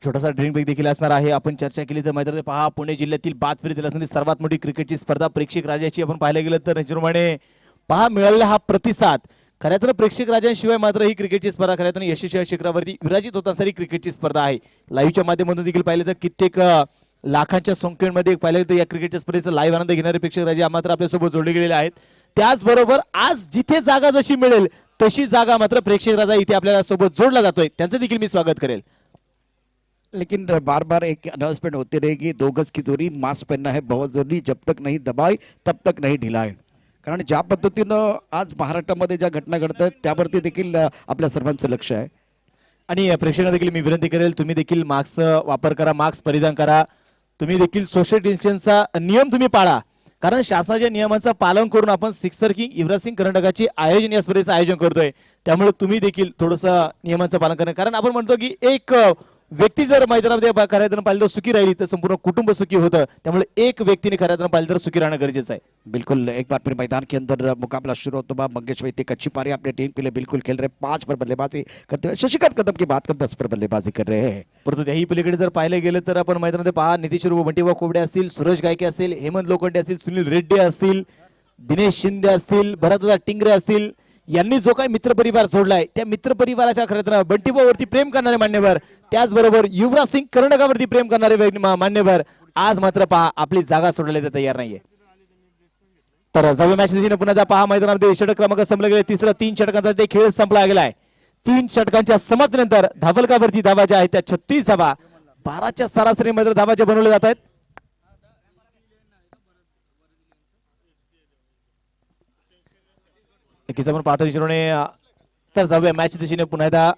छोटासा ड्रिंक ब्रेक देखील असणार आहे. आपण चर्चा केली तर मैदानात पहा पुणे जिल्ह्यातील बाद फेरीतील असणारी सर्वात मोठी क्रिकेटची स्पर्धा प्रेक्षक राजाची आपण पाहायला गेलं तर निश्चितपणे पहा मिळालेला हा प्रतिसाद खऱ्या तर प्रेक्षक राजांशिवाय मात्र ही क्रिकेटची स्पर्धा खऱ्या तर यशस्वी शिखरावरती विराजित होत असणारी क्रिकेटची स्पर्धा आहे. लाईव्हच्या माध्यमातून देखील पाहिलं तर कित्येक लाखांच्या संख्येमध्ये पाहिलं तर या क्रिकेटच्या स्पर्धेचा लाईव्ह आनंद घेणारे प्रेक्षक राजा मात्र आपल्यासोबत जोडले गेलेले आहेत. त्याचबरोबर आज जिथे जागा जशी मिळेल तशी जागा मात्र प्रेक्षक राजा इथे आपल्याला सोबत जोडला जातोय. त्यांचं देखील मी स्वागत करेल. लेकिन बार बार एक अनाउंसमेंट होती रहेगी 2 गज की दूरी, मास्क पहनना है बहुत जरूरी, जब तक नहीं दबाई तब तक नहीं ढिलाय. कारण ज्या पद्धतीनं आज महाराष्ट्रामध्ये ज्या घटना घडत आहेत त्यावरती देखील आपल्या सर्वांचं लक्ष आहे. आणि प्रेक्षकांना देखील मी विनंती करेल तुम्ही देखील मास्क वापर करा, मास्क परिधान करा. तुम्ही देखील सोशल डिस्टन्सचा नियम तुम्ही पाळा. कारण शासनाच्या नियमांचं पालन करून आपण सिक्सर किंग युवराज सिंग कर्नाटकाचे आयोजन या स्पर्धेचं आयोजन करतोय. त्यामुळे तुम्ही देखील थोडंसं नियमांचं पालन करा. कारण आपण म्हणतो की एक व्यक्ती जर मैदानामध्ये खऱ्या पाहिलं तर सुखी राहिली तर संपूर्ण कुटुंब सुखी होतं. त्यामुळे एक व्यक्तीने खऱ्या पाहिलं तर सुखी राहणं गरजेचं आहे. बिल्कुल. एक बार फिर मैदान के अंदर मुकाबला शुरू होता है. मंगेश वैद्य एक अच्छी पारी अपने टीम के लिए बिल्कुल खेल रहे, 5 पर बल्लेबाजी करते हुए. शशिकांत कदम की बात कर 10 पर बल्लेबाजी कर रहे हैं. परंतु त्याही पलीकडे जर पाहिलं गेलं तर आपण मैदानामध्ये पहा नितीश बंटीबा कोबडे असतील, सुरेश गायके असतील, हेमंत लोखंडे असतील, सुनील रेड्डी असतील, दिनेश शिंदे असतील, भरतदा टिंगरे असतील, यांनी जो काही मित्रपरिवार जोडलाय त्या मित्रपरिवाराच्या खरं बंटीबावरती प्रेम करणारे मान्यवर, त्याचबरोबर युवराज सिंग कर्नाटकावरती प्रेम करणारे मान्यवर आज मात्र पहा आपली जागा सोडण्याला तयार नाहीये. तर जाऊया मॅच दिशेने पुन्हा एकदा पहा मैदानामध्ये षटक क्रमांक संपला गेले. तिसरा 3 षटकांचा ते खेळ संपला गेलाय. 3 षटकांच्या समाप्तीनंतर धावलकावरती धावा ज्या आहेत त्या 36 धावा 12च्या सरासरी मध्ये धावाच्या बनवले जात आहेत. नक्कीच आपण पाहतो दिशेने. तर जाऊया मॅच दिशेने पुन्हा एकदा.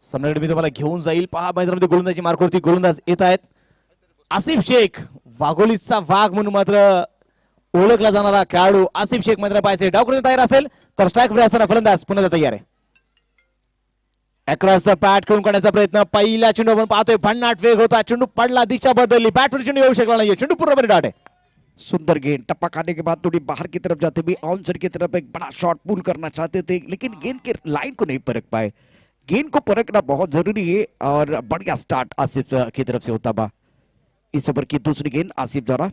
सम्राट मी तुम्हाला घेऊन जाईल. पहा मैदानामध्ये गोलंदाजी मार्कवरती गोलंदाज येत आहेत. आसिफ शेख वाघोलीचा वाघ म्हणून मात्र ओळखला जाणारा खेळाडू आसिफ शेख मैदानात पाहायचे. डाव करण्यात तयार असेल तर स्ट्राईक फ्री असताना फलंदाज पुन्हा तयार आहे. अक्रॉस द पॅट खेळून काढण्याचा प्रयत्न. पहिला चेंडू आपण पाहतोय भन्नाट वेग होता. चेंडू पडला, दिशा बदलली, बॅटवर चेंडू येऊ शकला नाही. चेंडू पूर्णपणे डाट आहे. सुंदर गेंद, टप्पा खाने के बाद थोड़ी बाहर की तरफ जाते हुए ऑन साइड की तरफ एक बड़ा शॉट पुल करना चाहते थे, लेकिन गेंद के लाइन को नहीं परख पाए. गेंद को परखना बहुत जरूरी है और बढ़िया स्टार्ट आसिफ की तरफ से होता बा. इस ओवर की दूसरी गेंद आसिफ द्वारा.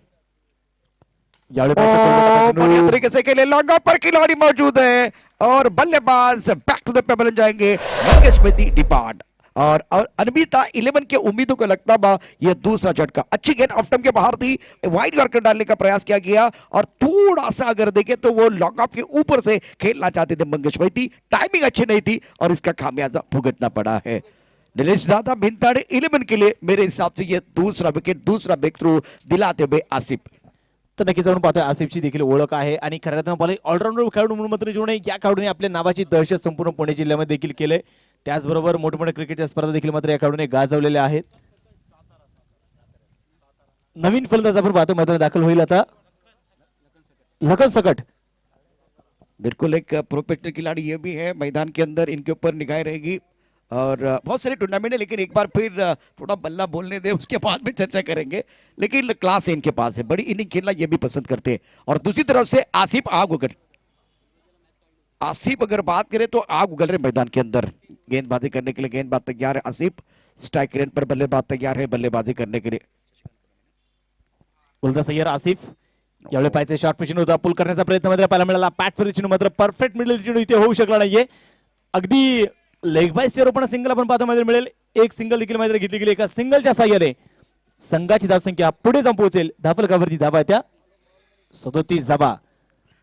बढ़िया तरीके से खेले, लॉन्ग पर खिलाड़ी मौजूद है और बल्लेबाज बैक टू द पेबल जाएंगे मंगेश मेहती डिपार्ट. और अनबिता 11 के उम्मीदों को लगता बा ये दूसरा झटका. अच्छी गेंद ऑफ टर्म के बाहर थी, वाइड यॉर्कर डालने का प्रयास किया गया और थोड़ा सा अगर देखें तो वो लॉन्ग ऑफ के ऊपर से खेलना चाहते थे मंगेश मेहती. टाइमिंग अच्छी नहीं थी और इसका खामियाजा भुगतना पड़ा है. नीलेश दादा भिंताड़े 11 के लिए मेरे हिसाब से ये दूसरा विकेट, दूसरा ब्रेक थ्रू दिलाते हुए आसिफ. तर नक्कीच आपण पाहतोय आसिफची देखील ओळख आहे आणि खऱ्या अर्थाने ऑलराऊंडर खेळाडू म्हणून मात्र जीवन या खेळाडूने आपल्या नावाची दहशत संपूर्ण पुणे जिल्ह्यामध्ये देखील केले. त्याचबरोबर मोठमोठ्या क्रिकेटच्या स्पर्धा देखील मात्र या खेळाडूने गाजवलेल्या आहेत. नवीन फलंदाज आपण पाहतो मैदानात दाखल होईल आता लखन सकट. बिल्कुल एक प्रोफेशनल खिलाड़ी ये भी है, मैदान के अंदर इनके ऊपर निगाह रहेगी और बहुत सारे टूर्नामेंट है, लेकिन एक बार फिर थोड़ा बल्ला बोलने दे, उसके बाद में चर्चा करेंगे. लेकिन क्लास इनके पास है, बड़ी इनिंग खेलना ये भी पसंद करते हैं. और दूसरी तरफ से आसिफ आग उगल, आसिफ अगर बात करें तो आग उगल रहे मैदान के अंदर. गेंदबाजी करने के लिए गेंदबाज तैयार है आसिफ. स्ट्राइक रेंज पर बल्लेबाज तैयार है बल्लेबाजी करने के लिए. गोलंदाज सय्यर आसिफ यावेळी पाहायचे शॉर्ट पिच होता. पुल करण्याचा प्रयत्न मात्र पाहायला मिळाला. पॅट फिर चेंडू मात्र परफेक्ट मिडल चेंडू इथे होऊ शकला नाहीये. अगदी लेग बाय पण सिंगल आपण पाहतो मैदान मिळेल. एक सिंगल देखील मैदान घेतली गेली. एका सिंगलच्या साह्याने संघाची धावसंख्या पुढे जाऊन पोहोचेल. धावलकावरती धावा आहे त्या 37 धावा.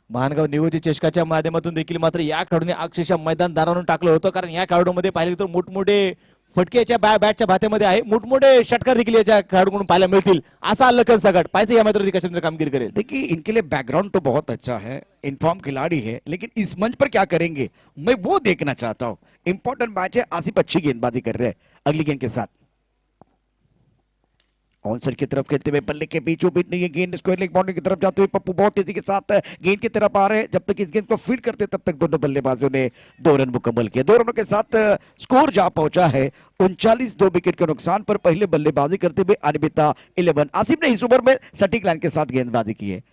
महानगाव नियोजित चषकाच्या माध्यमातून देखील मात्र या खेळाडूने अक्षरशः मैदान दारावरून टाकलं होतं. कारण या खेळाडूमध्ये पाहिले तर मोठमोठे फटकेच्या बॅटच्या भात्यामध्ये आहे. मोठमोठे षटकार देखील याच्या खेळाडूकडून पाहायला मिळतील. असा लखन सकट पाहिजे या मैदानावरती कशाप्रकारे कामगिरी करेल. देखिए इनके लिए बैकग्राउंड तो बहुत अच्छा है, इन्फॉर्म खिलाड़ी है, लेकिन इस मंच पर क्या करेंगे मैं वो देखना चाहता हूं. इंपॉर्टेंट मैच है. आसिफ अच्छी गेंदबाजी कर रहे हैं अगली गेंद के साथ. ऑनसाइड की तरफ खेलते हुए बल्ले के बीचों बीच नहीं है गेंद, स्क्वायर लेग बाउंड्री की तरफ जाते हुए पप्पू बहुत तेजी के साथ गेंद की तरफ आ रहे हैं. जब तक इस गेंद को फीड करते तब तक दोनों बल्लेबाजों ने 2 रन मुकम्मल किए. 2 रनों के साथ स्कोर जा पहुंचा है 39. 2 विकेट के नुकसान पर पहले बल्लेबाजी करते हुए अनबिता 11. आसिफ ने इस ओवर में सटीक लाइन के साथ गेंदबाजी की है.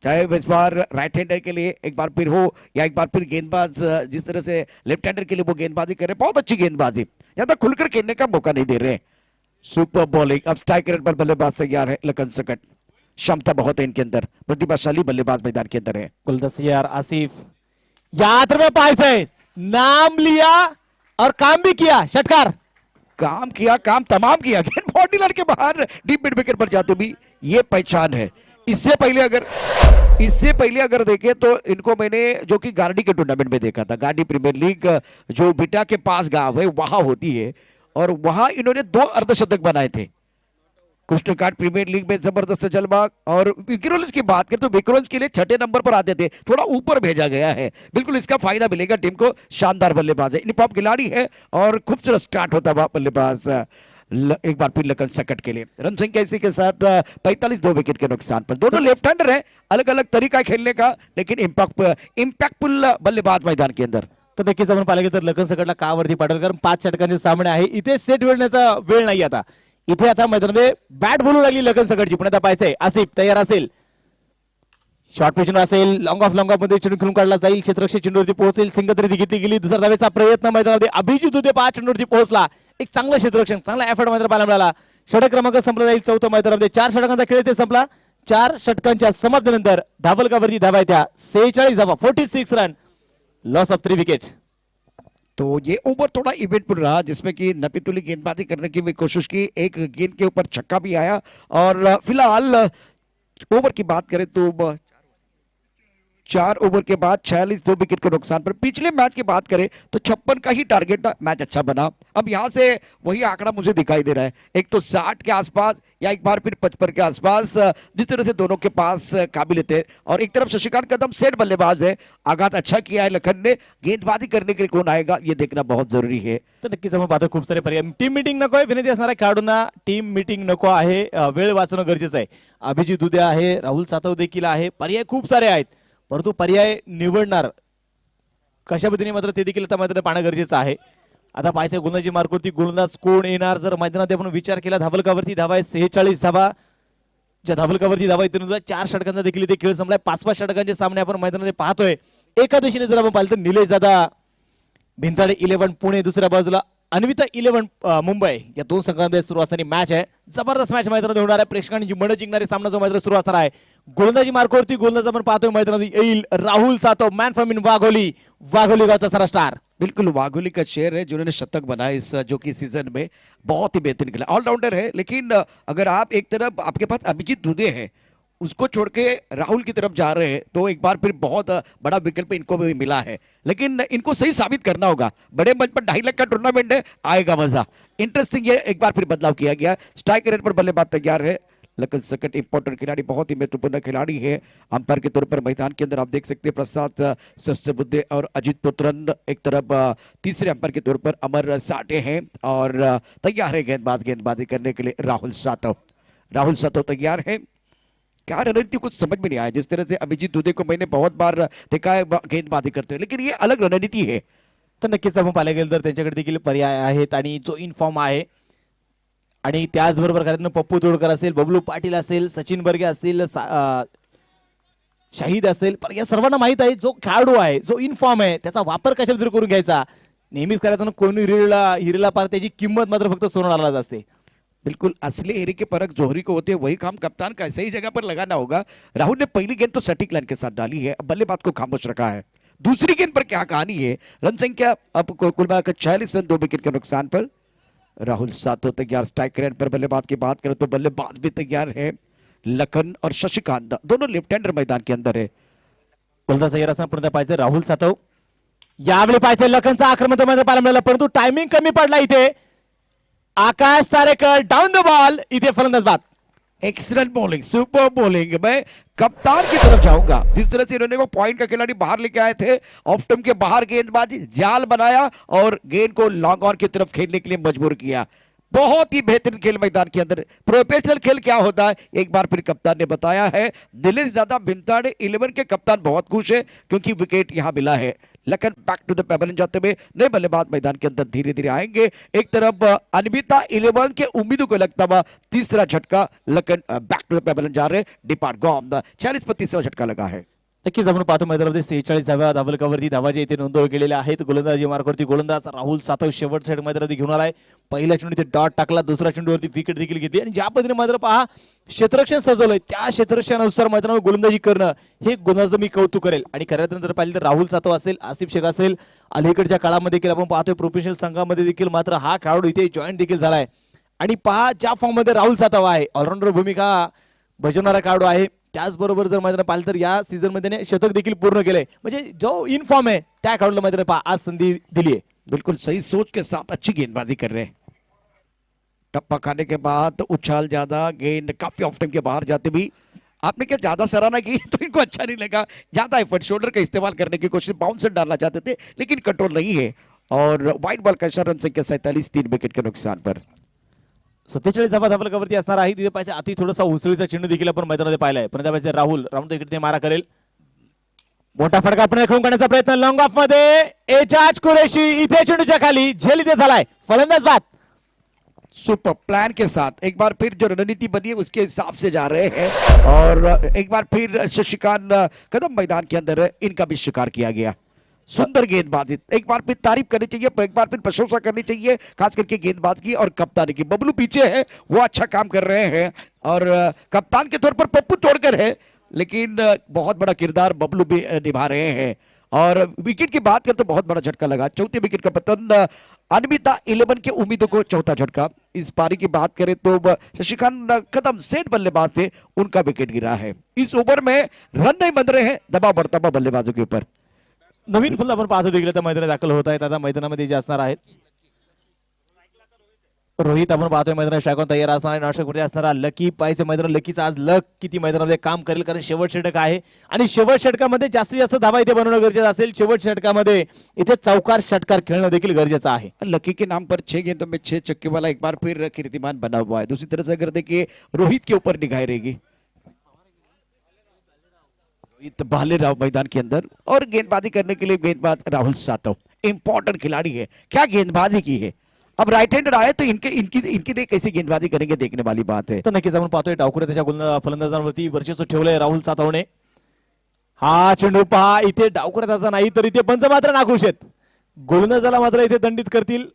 चाहे इस बार राइट हैंडर के लिए एक बार फिर हो या एक बार फिर गेंदबाज जिस तरह से लेफ्ट हैंडर के लिए वो गेंदबाजी कर रहे हैं, बहुत अच्छी गेंदबाजी. ज्यादा खुलकर खेलने का मौका नहीं दे रहे. Super bowling. अब स्ट्राइक रेट पर बल्लेबाज तैयार है लखन सकट. क्षमता बहुत है इनके अंदर, प्रतिभाशाली बल्लेबाज मैदान के अंदर है. गोलंदाज यार आसिफ याद में पाइसे नाम लिया और काम भी किया. षटकार काम किया, काम तमाम किया. गेंद बॉडी लाइन के बाहर डीप मिड विकेट पर जाते भी ये पहचान है. इससे पहले अगर देखें तो इनको मैंने जो कि गार्डी के टूर्नामेंट में देखा था. गार्डी प्रीमियर लीग जो बिटा के पास गांव है वहां होती है और वहां इन्होंने 2 अर्धशतक बनाए थे. कृष्णकांत प्रीमियर लीग में जबरदस्त जलवा. और विक्रोल्स की बात करें तो विक्रोल्स के लिए 6ठे नंबर पर आते थे, थोड़ा ऊपर भेजा गया है. बिल्कुल इसका फायदा मिलेगा टीम को. शानदार बल्लेबाज है, इनफॉर्म खिलाड़ी है और खूबसूरत स्टार्ट होता हुआ बल्लेबाज एक बार फिर लखन सकट के लिए. रन संख्या इसी के साथ 45. 2 विकेट के नुकसान पर. दोनों लेफ्ट हैंडर है, अलग अलग तरीका खेलने का, लेकिन इम्पैक्टफुल बल्लेबाज मैदान के अंदर. तर नक्कीच आपण पाहिलं तर लखन सकटला का वरती पाठवलं कारण 5 षटकांचे सामने आहे. इथे सेट वेळण्याचा वेळ नाही. आता इथे आता मैदानामध्ये बॅट बोलू लागली लखन सकटची. पुन्हा आता पाहायचंय आसिफ तयार असेल. शॉर्ट पिच असेल, लॉंग ऑफ मध्ये चेंडू खेळून काढला जाईल. क्षेत्ररक्षक चेंडूवरती पोहोचेल. सिंगतरी घेतली गेली. दुसरा धावेचा प्रयत्न मैदानामध्ये अभिजित होते 5 चेंडूवरती पोहोचला. एक चांगला क्षेत्ररक्षक, चांगला एफर्ट मात्र पाहायला मिळाला. षटक क्रमांक संपला जाईल 4थ्या मैदानामध्ये. 4 षटकांचा खेळ ते संपला. 4 षटकांच्या समाप्तीनंतर धावलकावरती धावा त्या 46 धावा 46 रन. Loss of 3 wicket. तो ये ओवर थोड़ा इवेंटफुल रहा जिसमें कि नपीतुली गेंदबाजी करने की भी कोशिश की, एक गेंद के ऊपर छक्का भी आया। और फिलहाल ओवर की बात करें तो 4 ओवर के बाद 46 2 विकेट के नुकसान पर। पिछले मैच की बात करें तो 56 का ही टारगेट था, मैच अच्छा बना। अब यहां से वही आंकड़ा मुझे दिखाई दे रहा है, एक तो 60 के आसपास या एक बार फिर 55 के आसपास, जिस तरह से दोनों के पास काबिल थे। और एक तरफ शशिकांत कदम सेट बल्लेबाज है, आगाज अच्छा किया है लखन ने, गेंदबाजी करने के लिए कौन आएगा ये देखना बहुत जरुरी है। तर नक्कीच आपण पाहतो खूप सारे पर्याय। टीम मीटिंग नको आहे, विनंती असणार आहे खेळाडूंना, टीम मीटिंग नको आहे, वेळ वाचवणं गरजेचं आहे। अभिजित दुधे आहे, राहुल सातव देखील आहे, पर्याय खूप सारे आहेत, परंतु पर्याय निवडणार कशा पद्धतीने मात्र ते देखील आता मात्र पाहणं गरजेचं आहे। आता पाहायचं गोलंदाजी मार्कवरती गोलंदाज कोण येणार, जर मैदानात आपण विचार केला धावलकावरती धावा आहे 46 धावा, ज्या धावलकावरती धावा इथे 4 षटकांचा देखील इथे खेळ संपलाय। 5-5 षटकांचे सामने आपण मैदानात पाहतोय। एका दिशेने जर आपण पाहिलं तर निलेश दादा भिंताडे 11 पुणे, दुसऱ्या बाजूला अन्विता 11 मुंबई, या दोन संघांमध्ये सुरू असणारी मॅच आहे। जबरदस्त मॅच मैदानात होणार आहे, प्रेक्षकांची मन जिंकणारी सामना जो मैदानात सुरू असणार आहे। गोलंदाजी मार्कवरती गोलंदाज आपण पाहतोय मैदानात येईल Rahul Satav, man from in Wagholi, Wagholi गावचा सारा स्टार। बिल्कुल वाघोली का शेर है जिन्होंने शतक बनाया इस जो कि सीजन में, बहुत ही बेहतरीन खेला, ऑलराउंडर है। लेकिन अगर आप एक तरफ आपके पास अभिजीत दुबे है, उसको छोड़ के राहुल की तरफ जा रहे हैं तो एक बार फिर बहुत बड़ा विकल्प इनको भी मिला है। लेकिन इनको सही साबित करना होगा, बड़े मंच पर 2.5 लाख का टूर्नामेंट है, आएगा मजा। इंटरेस्टिंग, ये एक बार फिर बदलाव किया गया। स्ट्राइक रेट पर बल्लेबाज तैयार है लखन सकट, इंपॉर्टेंट खिलाड़ी, बहुत ही महत्वपूर्ण खिलाड़ी है। अंपायर के तौर पर मैदान के अंदर आप देख सकते हैं प्रसाद सस्यबुद्धे और अजित पुत्रन, एक तरफ तीसरे अंपायर के तौर पर अमर साठे हैं और तैयार है गेंदबाजी करने के लिए राहुल सातव। राहुल सातव तैयार है। क्या रणनीति कुछ समझ में नहीं आया, जिस तरह से अभिजीत दुबे को मैंने बहुत बार देखा है गेंदबाजी करते हुए, लेकिन ये अलग रणनीति है। तर नक्कीच आपण पाहायला गेलं तर त्यांच्याकडे देखील पर्याय आहेत आणि जो इनफॉर्म आहे आणि त्याचबरोबर कारण पप्पू तोडकर असेल, बबलू पाटील असेल, सचिन बर्गे असतील, शाहिद असेल, पण या सर्वांना माहित आहे जो खेळाडू आहे, जो इनफॉर्म आहे, त्याचा वापर कशा पद्धतीने करून घ्यायचा। नेहमीच करायचं कोणी हिरेला पार त्याची किंमत मात्र फक्त सोनारालाच असते। बिल्कुल असली हीरे के परख जोहरी को होते हैं, वही काम कप्तान का सही जगह पर लगाना होगा। राहुल ने पहली गेंद तो सटीक लाइन के साथ डाली है, बल्लेबाज को खामोश रखा है। दूसरी गेंद पर क्या कहानी है, रन संख्या अब कुल मिलाकर 46 रन 2 विकेट के नुकसान पर। राहुल सातव तैयार, स्ट्राइक रेट पर बल्लेबाज की बात करें तो बल्लेबाज भी तैयार है, लखन और शशिकांत दोनों लेफ्ट हैंडर मैदान के अंदर है। गोलंदाज तयार असताना पुन्हा पाहिजे राहुल सातव, यावेळी पाहिजे लखनचा आक्रमण मात्र पाहायला मिळाला, परंतु टायमिंग कमी पडला इथे। आकाश तारेकर डाउन द बॉल, इथे फलंदाज बाद। Excellent bowling, super bowling. मैं कप्तान की तरफ जाऊंगा, जिस तरह से इन्होंने वो पॉइंट का खिलाड़ी बाहर लेके आए थे, ऑफ स्टंप के बाहर गेंदबाजी, जाल बनाया और गेंद को लॉन्ग ऑन की तरफ खेलने के लिए मजबूर किया। बहुत ही बेहतरीन खेल मैदान के अंदर। प्रोफेशनल खेल क्या होता है एक बार फिर कप्तान ने बताया है। दिनेश दादा भिंताड़े 11 के कप्तान बहुत खुश है क्योंकि विकेट यहां मिला है। Lakhan back to the pavilion जाते हुए नए बल्लेबाज मैदान के अंदर धीरे धीरे आएंगे। एक तरफ अन्विता 11 के उम्मीदों को लगता हुआ तीसरा झटका, Lakhan back to the pavilion जा रहे, डिपार्ट गॉम 40 पर तीसरा झटका लगा है। नक्कीच आपण पाहतो मैदानामध्ये 46 धावा धावलकावरती धावा जे इथे नोंदवल्या गेलेल्या आहेत। गोलंदाजी मार्कवरती गोलंदाज राहुल सातव शेवट साईड मैदानात घेऊन आलाय। पहिल्या चेंडूत डॉट टाकला, दुसऱ्या चेंडूवरती विकेट देखील घेतली आणि ज्या पद्धतीने मात्र पहा क्षेत्ररक्षण सजवलंय त्या क्षेत्ररक्षणानुसार मैदानावर गोलंदाजी करणं हे गोलंदाजाचं मी कौतुक करेल। आणि खऱ्या अर्थाने जर पाहिलं तर राहुल सातव असेल, आसिफ शेख असेल, अलीकडच्या काळामध्ये देखील आपण पाहतोय प्रोफेशनल संघामध्ये देखील मात्र हा खेळाडू इथे जॉईन देखील झालाय। आणि पहा ज्या फॉर्म मध्ये राहुल सातव आहे, ऑलराऊंडर भूमिका बजावणारा खेळाडू आहे। त्याचबरोबर जर मैदान पाहिलं तर या सीझन मध्ये शतक देखील पूर्ण केले, म्हणजे जो इन फॉर्म है त्या खेळाडूला मैदान पहा आज संधी दिली है। बिल्कुल सही सोच के साथ अच्छी गेंदबाजी कर रहे हैं। टप्पा खाने के बाद उछाल ज्यादा, गेंद काफी ऑफ टाइम के बाहर जाते भी। आपने क्या ज्यादा सराहना की तो इनको अच्छा नहीं लगा, ज्यादा एफर्ट शोल्डर का इस्तेमाल करने की कोशिश, बाउंसर डालना चाहते थे लेकिन कंट्रोल नहीं है और वाइड बॉल का इशारा, रन संख्या 47 3 विकेट के नुकसान पर। 47 धावा धावलकावरती असणार आहे। तिथे पाहिजे अति थोडासा उसळीचा चेंडू देखील आपण मैदानामध्ये पाहिलाय, पण त्या पाहिजे राहुल इकडे मारा करेल, मोठा फटका आपण खेळून काढण्याचा प्रयत्न लॉंग ऑफ मध्ये एजाज कुरेशी, इथे चेंडूच्या खाली झेल इथे झालाय, फलंदाज बाद। सुपर प्लान के साथ एक बार फिर जो रणनीति बनी है उसके हिसाब से जा रहे हैं और एक बार फिर शशिकांत कदम मैदान के अंदर है, इनका भी शिकार किया गया। सुंदर गेंदबाजी, एक बार फिर तारीफ करनी चाहिए, एक बार फिर प्रशंसा करनी चाहिए, खास करके गेंदबाज की और कप्तान की। बबलू पीछे है, वो अच्छा काम कर रहे हैं और कप्तान के तौर पर पप्पू तोड़कर है, लेकिन बहुत बड़ा किरदार बबलू भी निभा रहे हैं और विकेट की बात करें तो बहुत बड़ा झटका लगा, चौथे विकेट का पतन अनमिता 11 के उम्मीदों को चौथा झटका। इस पारी की बात करें तो शशिकांत कदम सेठ बल्लेबाज थे, उनका विकेट गिरा है। इस ओवर में रन नहीं बन रहे हैं, दबाव बढ़ता हुआ बल्लेबाजों के ऊपर। नवीन फुल आपण पाहतो देखील आता मैदानात दाखल होत आहेत, आता मैदानामध्ये जे असणार आहेत रोहित आपण पाहतोय मैदानात शाकोन तयार असणार आहे, नाशिकमध्ये असणारा लकी पाहिजे मैदान, लकीचा आज लक किती मैदानामध्ये काम करेल, कारण शेवट षटक आहे आणि शेवट षटकामध्ये जास्तीत जास्त धावा इथे बनवणं गरजेचं असेल। शेवट षटकामध्ये इथे चौकार षटकार खेळणं देखील गरजेचं आहे। लकी के नाम पर 6 गेंदों में 6 छक्के वाला एक बार फिर कीर्तिमान बना हुआ है। दूसरी तरफ से अगर देखिए रोहित के ऊपर निगाह रहेगी, रोहित भालेराव मैदान के अंदर और गेंदबाजी करने के लिए गेंदबाज राहुल सातव इंपॉर्टेंट खिलाड़ी है, क्या गेंदबाजी की है। अब राइट हैंडर आए तो इनके इनकी इनकी देख कैसी गेंदबाजी करेंगे, देखने वाली बात है। तर नक्कीच आपण पाहतोय डावखुरे त्याच्या फलंदाजांवरती वर्चस्व ठेवलंय राहुल सातवणे। हा चेंडू पहा, इथे डावखुरे त्याचा नाही तर इथे पंच मात्र नाखुश आहेत, गोलंदाजाला मात्र इथे दंडित करतील।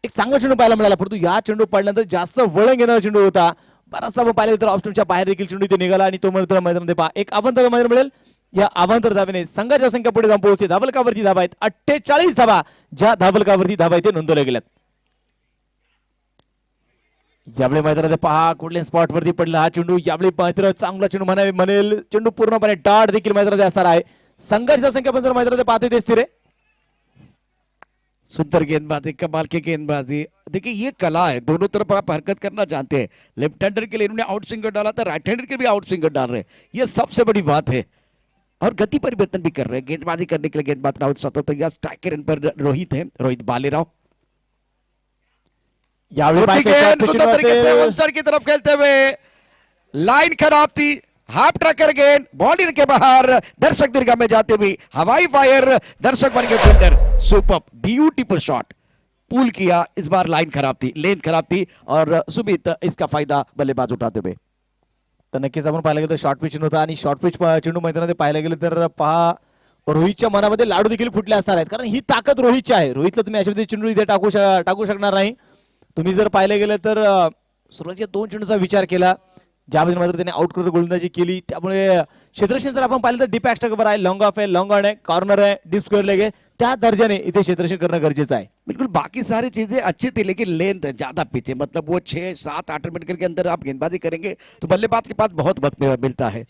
एक चांगला चेंडू पाहायला मिळाला, परंतु या चेंडू पडल्यानंतर जास्त वळण घेणारा चेंडू होता, बराचसा आपण पाहिलं तर ऑप्शनच्या बाहेर देखील चेंडू इथे निघाला आणि तो मात्र मैदानामध्ये पहा एक अवांतर मैदान मिळेल। या अवांतर धावेने संघाच्या संख्या पुढे जाऊन पोहोचते। धावलकावरती धावा आहेत 48 धावा, ज्या धावलकावरती धावा इथे नोंदवल्या गेल्यात। यावेळी मैदानात पहा कुठल्या स्पॉट वरती पडला हा चेंडू, यावेळी मात्र चांगला चेंडू म्हणेल, चेंडू पूर्णपणे डाट देखील मैदानात असणार आहे। संघाची संख्या पण जर मैदानात पाहतोय ते स्थिर आहे। सुंदर गेंदबाजी, कमाल की गेंदबाजी। देखिए ये कला है, दोनों तरफ आप हरकत करना जानते हैं। लेफ्ट हैंडर के लिए इन्होंने आउट स्विंगर डाला था, राइट हैंडर के भी आउट स्विंगर डाल रहे हैं, ये सबसे बड़ी बात है। और गति परिवर्तन भी कर रहे हैं गेंदबाजी करने के लिए। गेंदबाज राहुल सातव तैयार, स्ट्राइकर इन पर रोहित है, रोहित बालेराव। सर की तरफ खेलते हुए लाइन खराब थी, हाफ ट्रैकर गेंद बॉडी के बाहर, दर्शक दीर्घा में जाते हुए हवाई फायर, दर्शक बन के फील्डर, सुपर ब्यूटीफुल शॉट पुल किया। इस बार लाइन खराब थी, लेंथ खराब थी और सुमित इसका फायदा बल्लेबाज उठाते हुए। तर नक्कीच आपण पाहायला गेलं तर शॉर्ट पिच होता आणि शॉर्ट पिच चेंडू मैदानात पाहायला गेलं तर पहा रोहितच्या मनामध्ये लाडू देखील फुटले असणार आहेत, कारण ही ताकद रोहितची आहे। रोहितला तुम्ही अशा चेंडू इथे टाकू शकणार नाही। तुम्ही जर पाहिलं गेलं तर सुरुवातीच्या 2 चेंडूचा विचार केला, ज्यामध्ये मात्र त्याने आउट करत गोलंदाजी केली, त्यामुळे क्षेत्ररक्षण जर आपण पाहिलं तर डीप एक्स्ट्रा आहे, लॉंग ऑफ आहे, लॉंग ऑन आहे, कॉर्नर आहे, डीप स्क्वेअर लेग आहे, त्या दर्जाने इथे क्षेत्ररक्षण करणं गरजेचं आहे। बिल्कुल बाकी सारी चीजें अच्छी थी, लेकिन लेंथ ज्यादा पीछे, मतलब वो 6, 7, 8 मिनट के अंदर आप गेंदबाजी करेंगे तो बल्लेबाज के पास बहुत वक्त मिलता है।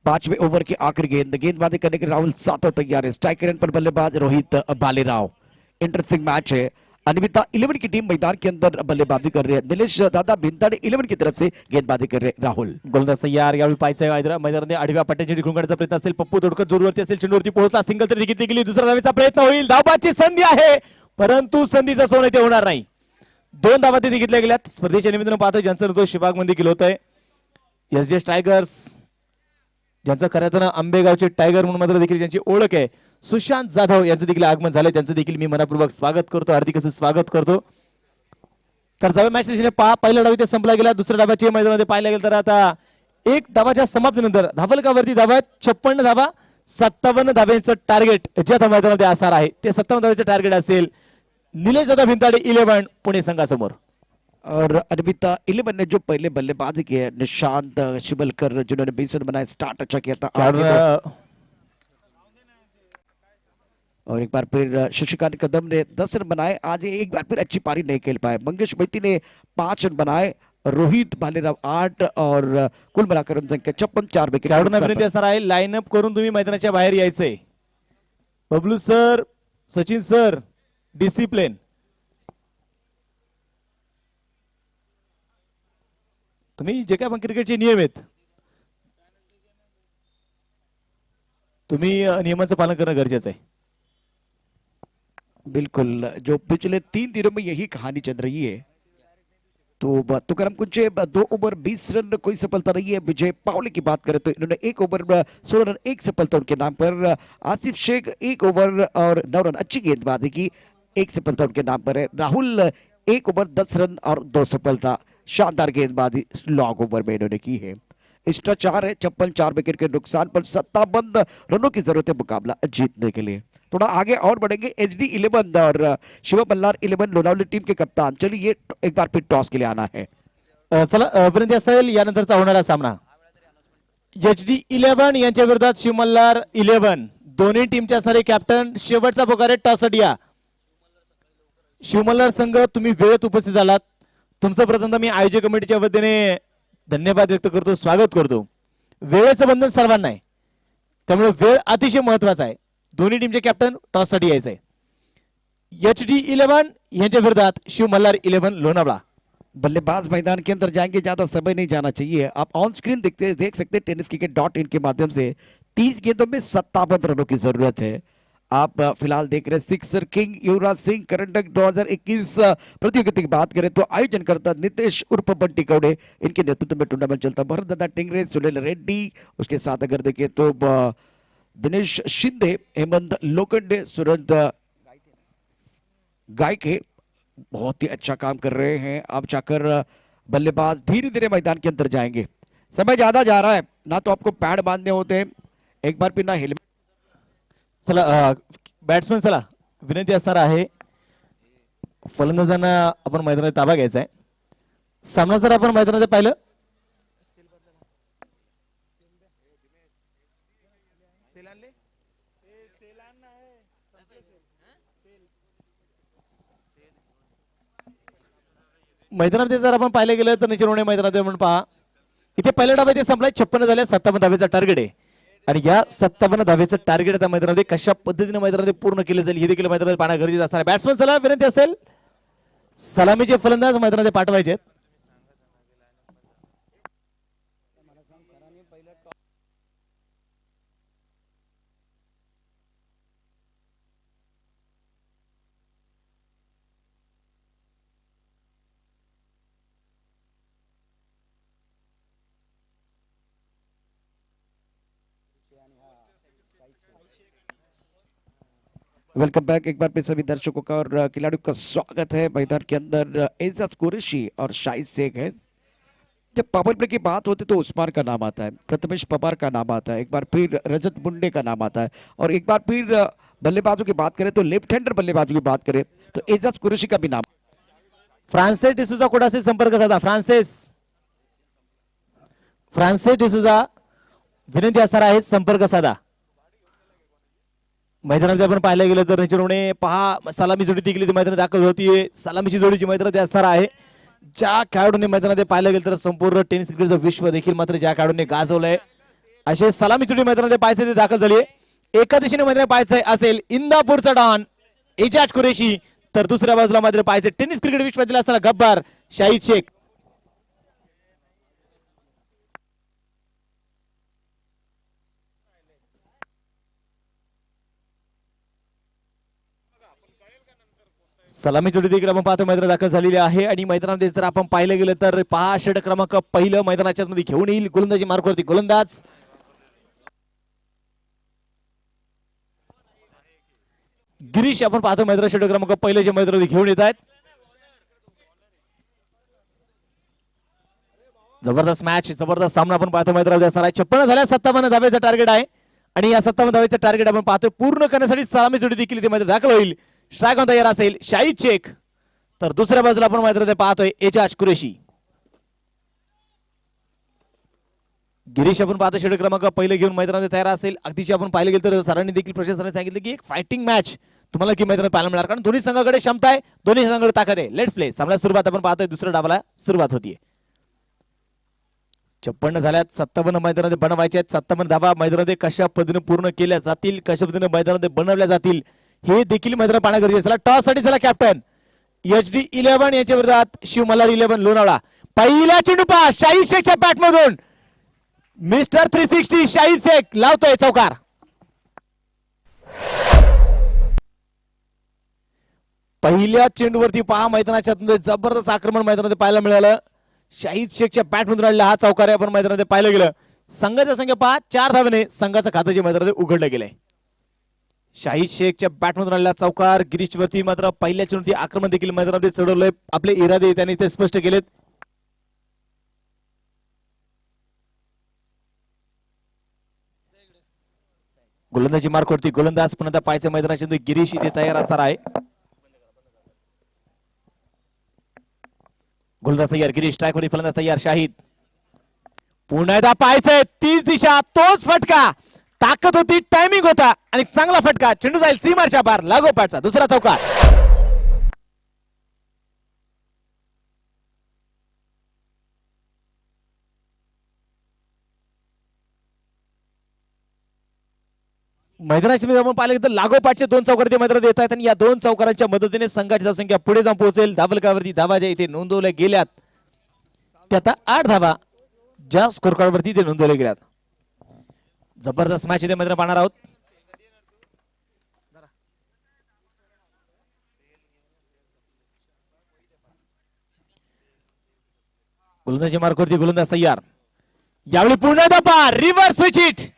5वें ओवर की आखिरी गेंदबाजी करने के राहुल सातव तैयार है, स्ट्राइकर पर बल्लेबाज रोहित बालेराव। इंटरेस्टिंग मैच है। अनविता 11 की टीम मैदान के अंदर बल्लेबाजी कर रहे हैं, निलेश दादा भिंताडे 11 की तरफ से गेंदबाजी कर रहे हैं राहुल। गोलंदाज तैयार, यावेळी पाहायचं मैदानामध्ये आडव्या पट्ट्याची चेंडू काढण्याचा प्रयत्न असेल, पप्पू तोडकर जोरवरती असेल, चेंडूवरती पोहोचला, सिंगल तरी देखील गेली, दुसरा धावेचा प्रयत्न होईल, धावाची संधी आहे, परंतु संधीचा सोन इथे होणार नाही। 2 धावा ते घेतल्या गेल्यात। स्पर्धेच्या निमित्तानं पाहतोय ज्यांचं नेतृत्व शिवाग मध्ये केलं होतंय एसजेएस टायगर्स, ज्यांचं खऱ्या अर्थानं आंबेगावचे टायगर म्हणून मात्र देखील ज्यांची ओळख आहे, सुशांत जाधव यांचं देखील आगमन झालंय, त्यांचं देखील मी मनपूर्वक स्वागत करतो, हार्दिक असं स्वागत करतो। तर जावे मॅच पहिला डाव इथे संपला गेला, दुसऱ्या डावाच्या मैदानामध्ये पाहायला गेलं तर आता एक डावाच्या समाप्तीनंतर धावलकावरती धावा 56 धावा, 57 धाव्यांचं टार्गेट ज्या मैदानामध्ये असणार आहे ते 57 धाव्यांचं टार्गेट असेल निलेश दादा भिंताडे 11 पुणे संघासमोर। और अनविता 11 ने जो पहले बल्लेबाजी की है, निशांत शिवलकर जिन्होंने 20 रन बनाए, स्टार्ट अच्छा किया था। और एक बार फिर शशिकांत कदम ने 10 रन बनाए, आज एक बार फिर अच्छी पारी नहीं खेल पाए। मंगेश बैती ने 5 रन बनाए, रोहित भालेराव 8 और कुल मिलाकर रन संख्या 56, 4 विकेट। विनंती असणार आहे लाईनअप करून तुम्ही मैदानाच्या बाहेर यायचंय। Bablu sir, Sachin sir, discipline. तुम्ही जे काय पण क्रिकेटचे नियम आहेत तुम्ही नियमांचं पालन करणं गरजेचं आहे। बिल्कुल, जो पिछले 3 दिनों में यही कहानी चल रही है। तो तुकाराम कुंचे 2 ओवर 20 रन कोई सफलता नहीं है। विजय पावले की बात करें तो इन्होंने 1 ओवर 16 रन 1 सफलता उनके नाम पर। आसिफ शेख 1 ओवर और 9 रन, अच्छी गेंदबाजी की, 1 सफलता उनके नाम पर है। राहुल 1 ओवर 10 रन और 2 सफलता, शानदार गेंदबाजी लॉन्ग ओवर में इन्होंने की है। एक्स्ट्रा 4 है, 56, 4 विकेट के नुकसान पर 57 रनों की जरूरत है मुकाबला जीतने के लिए। थोड़ा आगे और बढ़ेंगे। एचडी 11 और शिव मल्हार 11 लोणावली टीम के कप्तान। चलिए एक बार फिर टॉस के लिए आना है। चला विनंती असेल यानंतरचा होणारा सामना एचडी 11 यांच्या विरोधात शिव मल्हार 11 दोन्ही टीमचे असणारे कॅप्टन शेवटचा पुकार आहे टॉस साठी या. शिवमल्हार संघ तुम्ही वेळेत उपस्थित आलात. तुमचं प्रथमतः मी आयोजक कमिटीच्या वतीने धन्यवाद व्यक्त करतो, स्वागत करतो. वेळेचं बंधन सर्वांना आहे, त्यामुळे वेळ अतिशय महत्वाचा आहे. दोन्ही टीमचे कॅप्टन टॉस साठी यायचे आहे. HD11 यांच्या विरोधात शिव मल्हार 11 लोनावळा. बल्लेबाज मैदान के अंदर जाएंगे, ज्यादा समय नहीं जाना चाहिए. आप ऑन स्क्रीन देख सकते हैं tenniscricket.in के माध्यम से 30 गेंदों में 57 रनों की जरूरत है. आप फिलहाल देख रहे हैं सिक्सर किंग युवराज सिंह करंडक 2021 प्रतियोगिता की बात करें तो आयोजनकर्ता नितेश उर्फ बंटी कौड़े, इनके नेतृत्व में टूर्नामेंट चलता. भरत दादा टिंगरे, सुनील रेड्डी, उसके साथ अगर देखें तो दिनेश शिंदे, हेमंत लोखंडे, सुरंद गायके बहुत ही अच्छा काम कर रहे हैं. अब जाकर बल्लेबाज धीरे धीरे मैदान के अंदर जाएंगे. समय ज्यादा जा रहा है, ना तो आपको पैड बांधने होते हैं एक बार फिर, ना हेलमेट. चला बॅट्समन, चला विनंती असणार आहे फलंदाजांना आपण मैदानात ताबा घ्यायचा आहे. सामना जर आपण मैदानात पाहिलं मैदानात जर आपण पाहिलं गेलं तर निचरवणे मैदानात म्हणून पहा, इथे पहिला डाव ते संपलाय. 56 झाले, 57 धावेचा टार्गेट आहे. आणि या 57 धावेचं टार्गेट त्या मैदानामध्ये कशा पद्धतीने मैदानामध्ये पूर्ण केलं जाईल हे देखील मैदानात पाहणं गरजेचं असणार आहे. बॅट्समन चला विनंती असेल सलामीचे फलंदाज मैदानात पाठवायचे. वेलकम बैक एक बार फिर सभी दर्शकों का और खिलाड़ियों का स्वागत है. मैदान के अंदर एजाज कुरैशी और शाहिद शेख है. जब पावर प्ले की बात होती तो उस्मान का नाम आता है, प्रथमेश पवार का नाम आता है, एक बार फिर रजत मुंडे का नाम आता है, और एक बार फिर बल्लेबाजों की बात करें तो लेफ्ट हैंडर बल्लेबाजों की बात करें तो एजाज कुरैशी का भी नाम. फ्रान्सिस डिसूजा कोणाशी संपर्क साधा. फ्रान्सिस डिसूजा विनंती असणार आहे संपर्क साधा. मैदानात आपण पाहायला गेलं तर निचरवणे पहा सलामी जोडी देखील मैदानात दाखल होतीये. सलामीची जोडीची मैदानात असणार आहे. ज्या खेळाडूंनी मैदानात पाहायला गेलं तर संपूर्ण टेनिस क्रिकेटचं विश्व देखील मात्र ज्या खेळाडूंनी गाजवलंय असे सलामी जोडी मैदानात पाहायचे ते दाखल झाली. एका दिशेने मैदानात पाहायचं असेल इंदापूरचा डॉन एजाज कुरैशी, तर दुसऱ्या बाजूला मात्र पाहायचे टेनिस क्रिकेट विश्वातील असणारा गब्बार शाहिद शेख. सलामी जोडी देखील आपण पाहतो मैदानात दाखल झालेली आहे. आणि मैदानामध्ये जर आपण पाहिलं गेलं तर पहा षटक क्रमांक पहिलं मैदानाच्या मध्ये घेऊन येईल. गोलंदाजी मार्कवरती गोलंदाज गिरीश आपण पाहतो मैदानात षटक क्रमांक पहिलं जे मैदानामध्ये घेऊन येत आहेत. जबरदस्त मॅच, जबरदस्त सामना आपण पाहतो मैदानामध्ये असणार आहे. 56 झाल्या, 57 धावेचं टार्गेट आहे. आणि या 57 धावेचं टार्गेट आपण पाहतोय पूर्ण करण्यासाठी सलामी जोडी देखील इथे मैदानात दाखल होईल. स्ट्राइक ऑन तयार असेल शाहिद शेख, तर दुसऱ्या बाजूला आपण मैदानात पाहतोय एजाज कुरैशी. गिरीश आपण पाहतो षटक क्रमांक पहिले घेऊन मैदानात तयार असेल. अगदीची आपण पाहिलं गेलं तर सरांनी देखील प्रशासनाने सांगितलं की एक फायटिंग मॅच तुम्हाला की मैदानात पाहायला मिळणार, कारण दोन्ही संघाकडे क्षमता आहे, दोन्ही संघाकडे ताकद आहे. Let's play. सामना सुरुवात आपण पाहतोय दुसऱ्या डावाला सुरुवात होतीये. 56 झाल्यात, 57 मैदानात बनवायचे आहेत. 57 धावा मैदानात कशा पद्धतीने पूर्ण केल्या जातील, कशा पद्धतीने मैदानात बनवल्या जातील हे देखील मैदानात पाहणं गरजेचं आहे. टॉस साठी झाला कॅप्टन HD11 यांच्या विरोधात शिव मल्हार 11 लोणावळा. पहिला चेंडू पास शाहिद शेखच्या बॅट मधून मिस्टर 360 शाहिद शेख लावतोय चौकार. पहिल्या चेंडूवरती पहा मैदानाच्या जबरदस्त आक्रमण मैदानात पाहायला मिळालं. शाहिद शेखच्या बॅट मधून आणला हा चौकार आहे आपण मैदानात पाहिलं गेलं. संघाच्या संख्या पहा 4 धावेने संघाचं खातं जे मैदानात उघडलं गेलंय. शाहिद शेखच्या बॅट मधून आणला चौकार. गिरीश वरती मात्र पहिल्या चेंडूवरती आक्रमण देखील मैदानामध्ये चढवलंय. आपले इरादे त्यांनी ते स्पष्ट केलेत. गोलंदाजी मार्कवरती गोलंदाज पुन्हा पाहायचं मैदानाच्या गिरीश इथे तयार असणार आहे. गोलंदाज तयार गिरीश, स्ट्राइक वरती फलंदाज तयार शाहिद. पुन्हा एकदा पाहायचंय तीच दिशा तोच फटका. ताकद होती, टायमिंग होता आणि चांगला फटका. चेंडू जाईल सीमारच्या पार, लागोपाठचा दुसरा चौकार. मैदानाची मध्ये आपण पाहिले तर लागोपाठचे दोन चौकार ते मैदानात येत आहेत आणि या दोन चौकारांच्या मदतीने संघाची धावसंख्या पुढे जाऊन पोहोचेल. धावलकावरती धावा ज्या इथे नोंदवल्या गेल्यात त्या आता 8 धावा ज्या स्कोर कार्ड वरती ते नोंदवल्या गेल्यात. जबरदस्त मॅच इथे मैदानात पाहणार आहोत. गोलंदाजी मार्कवरती गोलंदाज तयार. यावेळी पुन्हा धापा, रिव्हर्स स्विच हिट.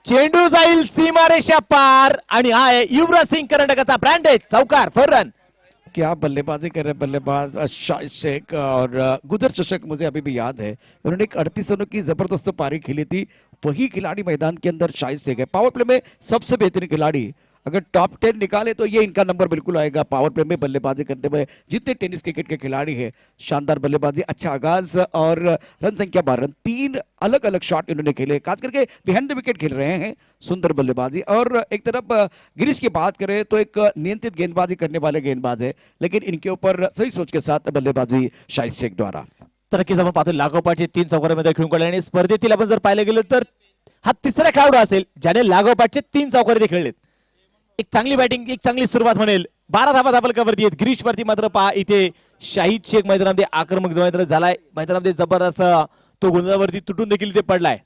चेंडू जाईल सीमारेषा पार आणि हा आहे युवराज सिंग कर्नाटकाचा ब्रँडेड चौकार फॉर रन. क्या बल्लेबाजी कर रहे बल्लेबाज शाहिद शेख और गुजर चषक मुझे अभी भी याद है उन्होंने एक 38 रनों की जबरदस्त पारी खेली थी. वही खिलाड़ी मैदान के अंदर शाहिद शेख है, पावर प्ले में सबसे बेहतरीन खिलाड़ी. अगर टॉप 10 निकाले तो ये इनका नंबर बिल्कुल आएगा. पावर प्ले में बल्लेबाजी करते हुए जितने टेनिस क्रिकेट के खिलाड़ी हैं, शानदार बल्लेबाजी, अच्छा आगाज और रन संख्या 12. 3 अलग अलग शॉट इन्होंने खेले, खास करके बिहाइंड द विकेट खेल रहे हैं. सुंदर बल्लेबाजी. और एक तरफ गिरीश की बात करें तो एक नियंत्रित गेंदबाजी करने वाले गेंदबाज है, लेकिन इनके ऊपर सही सोच के साथ बल्लेबाजी शाहिद शेख द्वारा. तर नक्कीच आपण पाहतो लागोपाठचे 3 चौकारामध्ये खेळून काढले आणि स्पर्धेतील आपण जर पाहिलं गेलं तर हा तिसरा खेळाडू असेल ज्याने लागोपाठचे 3 चौकार इथे खेळलेत. एक चांगली बॅटिंग, एक चांगली सुरुवात म्हणेल. 12 धावा धाबलकावरती आहेत. गिरीश वरती मात्र पहा इथे शाहिद शेख मैदानामध्ये आक्रमक मैदानात झालाय. मैदानामध्ये जबरदस्त तो गोलंदाजावरती तुटून देखील इथे पडलाय.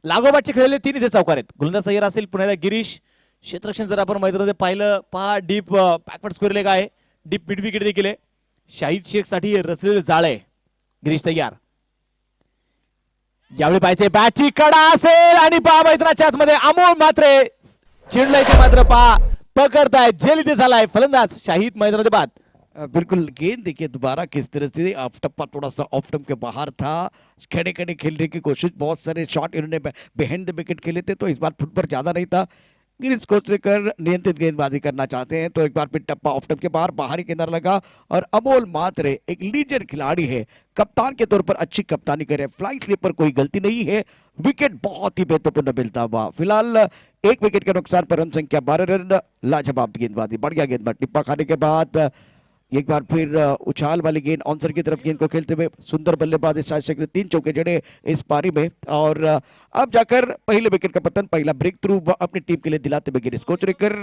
लागोपाठचे खेळलेले 3 इथे चौकार आहेत. गोलंदाज तयार असेल पुण्याला गिरीश. क्षेत्ररक्षण जर आपण मैदानामध्ये पाहिलं, पहा डीप बॅकवर्ड स्क्वेअर लेग आहे, डीप मिड विकेट देखील आहे. शाहिद शेख साठी रचलेलं जाळ आहे. गिरीश तयार. यावेळी पाहिजे बॅटची कडा असेल आणि पहा मैदानाच्या आतमध्ये अमोल मात्रे चिडलाय ते मात्र पहा पकडताय. झेल इथे झालाय फलंदाज शाहिद मैदानामध्ये बाद. बिल्कुल गेंद देखिए दोबारा किस तरह से ऑफ टप्पा थोड़ा सा ऑफ टप के बाहर था. खड़े खड़े खेलने की कोशिश, बहुत सारे शॉट इन्होंने बिहाइंड द विकेट खेले थे, तो इस बार फुट पर ज्यादा नहीं था. गिरीश कोचरेकर नियंत्रित गेंदबाजी करना चाहते हैं, तो एक बार फिर टप्पा ऑफ टप के बाहर बाहरी किनारा लगा. और अमोल मात्रे एक लीडर खिलाड़ी है, कप्तान के तौर पर अच्छी कप्तानी करे. फ्लाइट स्लिप पर कोई गलती नहीं है. विकेट बहुत ही महत्वपूर्ण मिलता हुआ. फिलहाल 1 विकेट के नुकसान पर रन संख्या 12 रन. लाजवाब गेंदबाजी, बढ़िया गेंदबाज. टिप्पा खाने के बाद एक बार फिर उछाल वाली गेंद ऑनसर की तरफ गेंद को खेलते हुए सुंदर बल्लेबाजी शाहिद शेख ने 3 चौके जड़े इस पारी में. और अब जाकर पहले विकेट का पतन, पहला ब्रेक थ्रू अपनी टीम के लिए दिलाते हुए गिरीश कोचरेकर.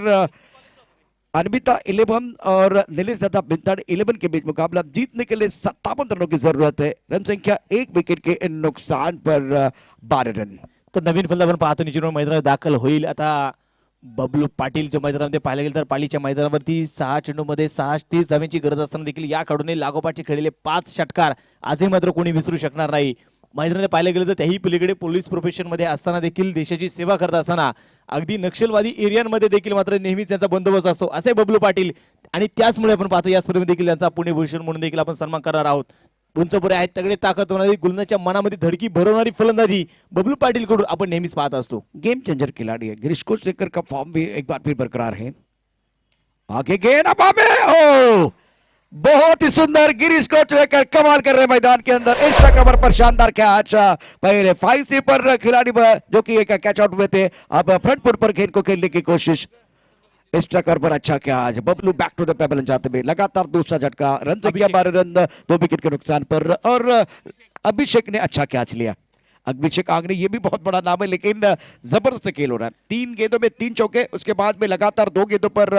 अनबिता 11 और नीलेश दादा बिंताड़ 11 के बीच मुकाबला. जीतने के लिए 57 रनों की जरूरत है. रन संख्या 1 विकेट के नुकसान पर 12 रन. तर नवीन फलंदाज आपण पाहतो निश्चित मैदानात दाखल होईल. आता बबलू पाटीलच्या मैदानामध्ये पाहायला गेलं तर पालीच्या मैदानावरती 6 चेंडूमध्ये 630 धावांची गरज असताना देखील या खेळाडूने लागोपाठचे खेळलेले 5 षटकार आजही मात्र कोणी विसरू शकणार नाही. मैदानामध्ये पाहायला गेलं तर त्याही पलीकडे पोलीस प्रोफेशन मध्ये असताना देखील देशाची सेवा करत असताना अगदी नक्षलवादी एरियांमध्ये देखील मात्र नेहमीच त्यांचा बंदोबस्त असतो असे बबलू पाटील. आणि त्याचमुळे आपण पाहतो या स्पर्धेमध्ये देखील त्यांचा पुणे भूषण म्हणून देखील आपण सन्मान करणार आहोत. उंचपुरे आहेत, तगडे ताकद होणारी, गुलनाच्या मनामध्ये धडकी भरवणारी फलंदाजी बबलू पाटील कडून आपण नेहमीच पाहत असतो. गेम चेंजर खिलाड़ी है. गिरीश कोचरेकर का फॉर्म भी एक बार फिर बरकरार है. आगे गेंद ओ बहुत ही सुंदर. गिरीश कोचरेकर कमाल कर रहे मैदान के अंदर. एक्स्ट्रा कवर पर शानदार कैच. पहले 5 पर खिलाड़ी जो कि एक कैच आउट हुए थे, अब फ्रंट फुट पर गेंद को खेलने की कोशिश. एक्स्ट्रा कवर पर अच्छा catch. Bablu back to the pavilion जाते हुए लगातार दूसरा झटका. रन संख्या 12 रन, 2 विकेट के नुकसान पर. और अभिषेक ने अच्छा कैच लिया. अभिषेक आंगने ये भी बहुत बड़ा नाम है, लेकिन जबरदस्त खेल हो रहा है. 3 गेंदों में 3 चौके, उसके बाद में लगातार 2 गेंदों पर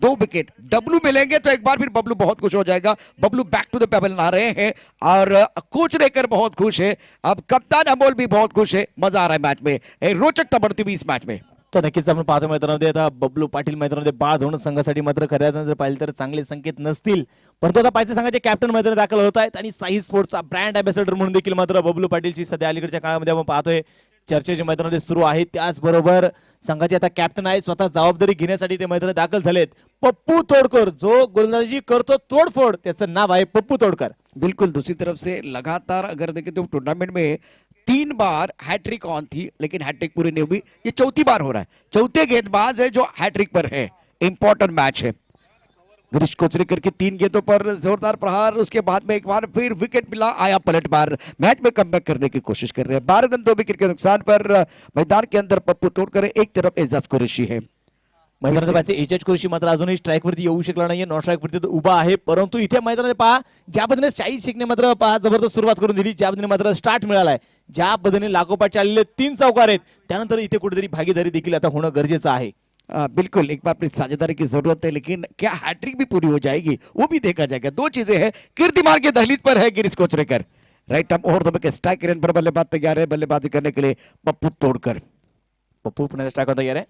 2 विकेट. डब्लू मिलेंगे तो एक बार फिर बबलू बहुत खुश हो जाएगा. Bablu back to the pebble आ रहे हैं और कोचरेकर बहुत खुश है. अब कप्तान अमोल भी बहुत खुश है. मजा आ रहा है मैच में, रोचकता बढ़ती हुई इस मैच में. तर नक्कीच आपण पाहतो मैदानामध्ये आता बबलू पाटील मैदानामध्ये बाद होणं संघासाठी मात्र खऱ्या अर्थाने जर पाहिलं तर चांगले संकेत नसतील. परंतु आता पाहिजे संघाचे कॅप्टन मैदानात दाखल होत आहेत आणि साई स्पोर्ट्सचा ब्रँड अँबॅसेडर म्हणून देखील मात्र बबलू पाटीलची सध्या अलीकडच्या काळामध्ये आपण पाहतोय चर्चेचे मैदानामध्ये सुरू आहे. त्याचबरोबर संघाचे आता कॅप्टन आहे, स्वतः जबाबदारी घेण्यासाठी ते मैदानात दाखल झालेत. पप्पू तोडकर जो गोलंदाजी करतो तोडफोड, त्याचं नाव आहे पप्पू तोडकर. बिल्कुल. दूसरी तरफ से लगातार अगर देखें तो टूर्नामेंट में 3 बार हैट्रिक ऑन थी, लेकिन हैट्रिक पूरी नहीं हुई. ये 4थी बार हो रहा है. चौथे गेंदबाज है जो हैट्रिक पर है. इंपॉर्टेंट मैच है. गिरीश कोचरेकर की 3 गेंदों पर जोरदार प्रहार, उसके बाद में एक बार फिर विकेट मिला, आया पलटवार, मैच में कमबैक करने की कोशिश कर रहे हैं। 12 रन 2 विकेट के नुकसान पर मैदान के अंदर पप्पू तोड़कर एक तरफ एजाज कुरैशी है। मैदानात पाहिजे एच कुरैशी मात्र अजूनही स्ट्राईक वरती येऊ शकला नाहीये, नॉन स्ट्राईक वरती तो उभा आहे, परंतु इथे मैदानात पहा ज्या पद्धतीने शाहीद शेखने मात्र पहा जबरदस्त सुरुवात करून दिली, ज्या पद्धतीने मात्र स्टार्ट मिळालाय, ज्या पद्धतीने लागोपाठ चाललेले 3 चौकार आहेत, त्यानंतर इथे कुठेतरी भागीदारी देखील आता होणं गरजेचं आहे। बिल्कुल एक बार अपनी साझेदारी की जरूरत है, लेकिन क्या हैट्रिक भी पूरी हो जाएगी वो भी देखा जाएगा। 2 चीजें हैं, कीर्तिमान के दहलीज पर है गिरीश कोचरेकर, राइट आर्म और के स्ट्राइक रेंज पर बल्लेबाज तैयार है, बल्लेबाजी करने के लिए पप्पू तोड़कर। पप्पू पुन्हा स्ट्राईक तयार आहे,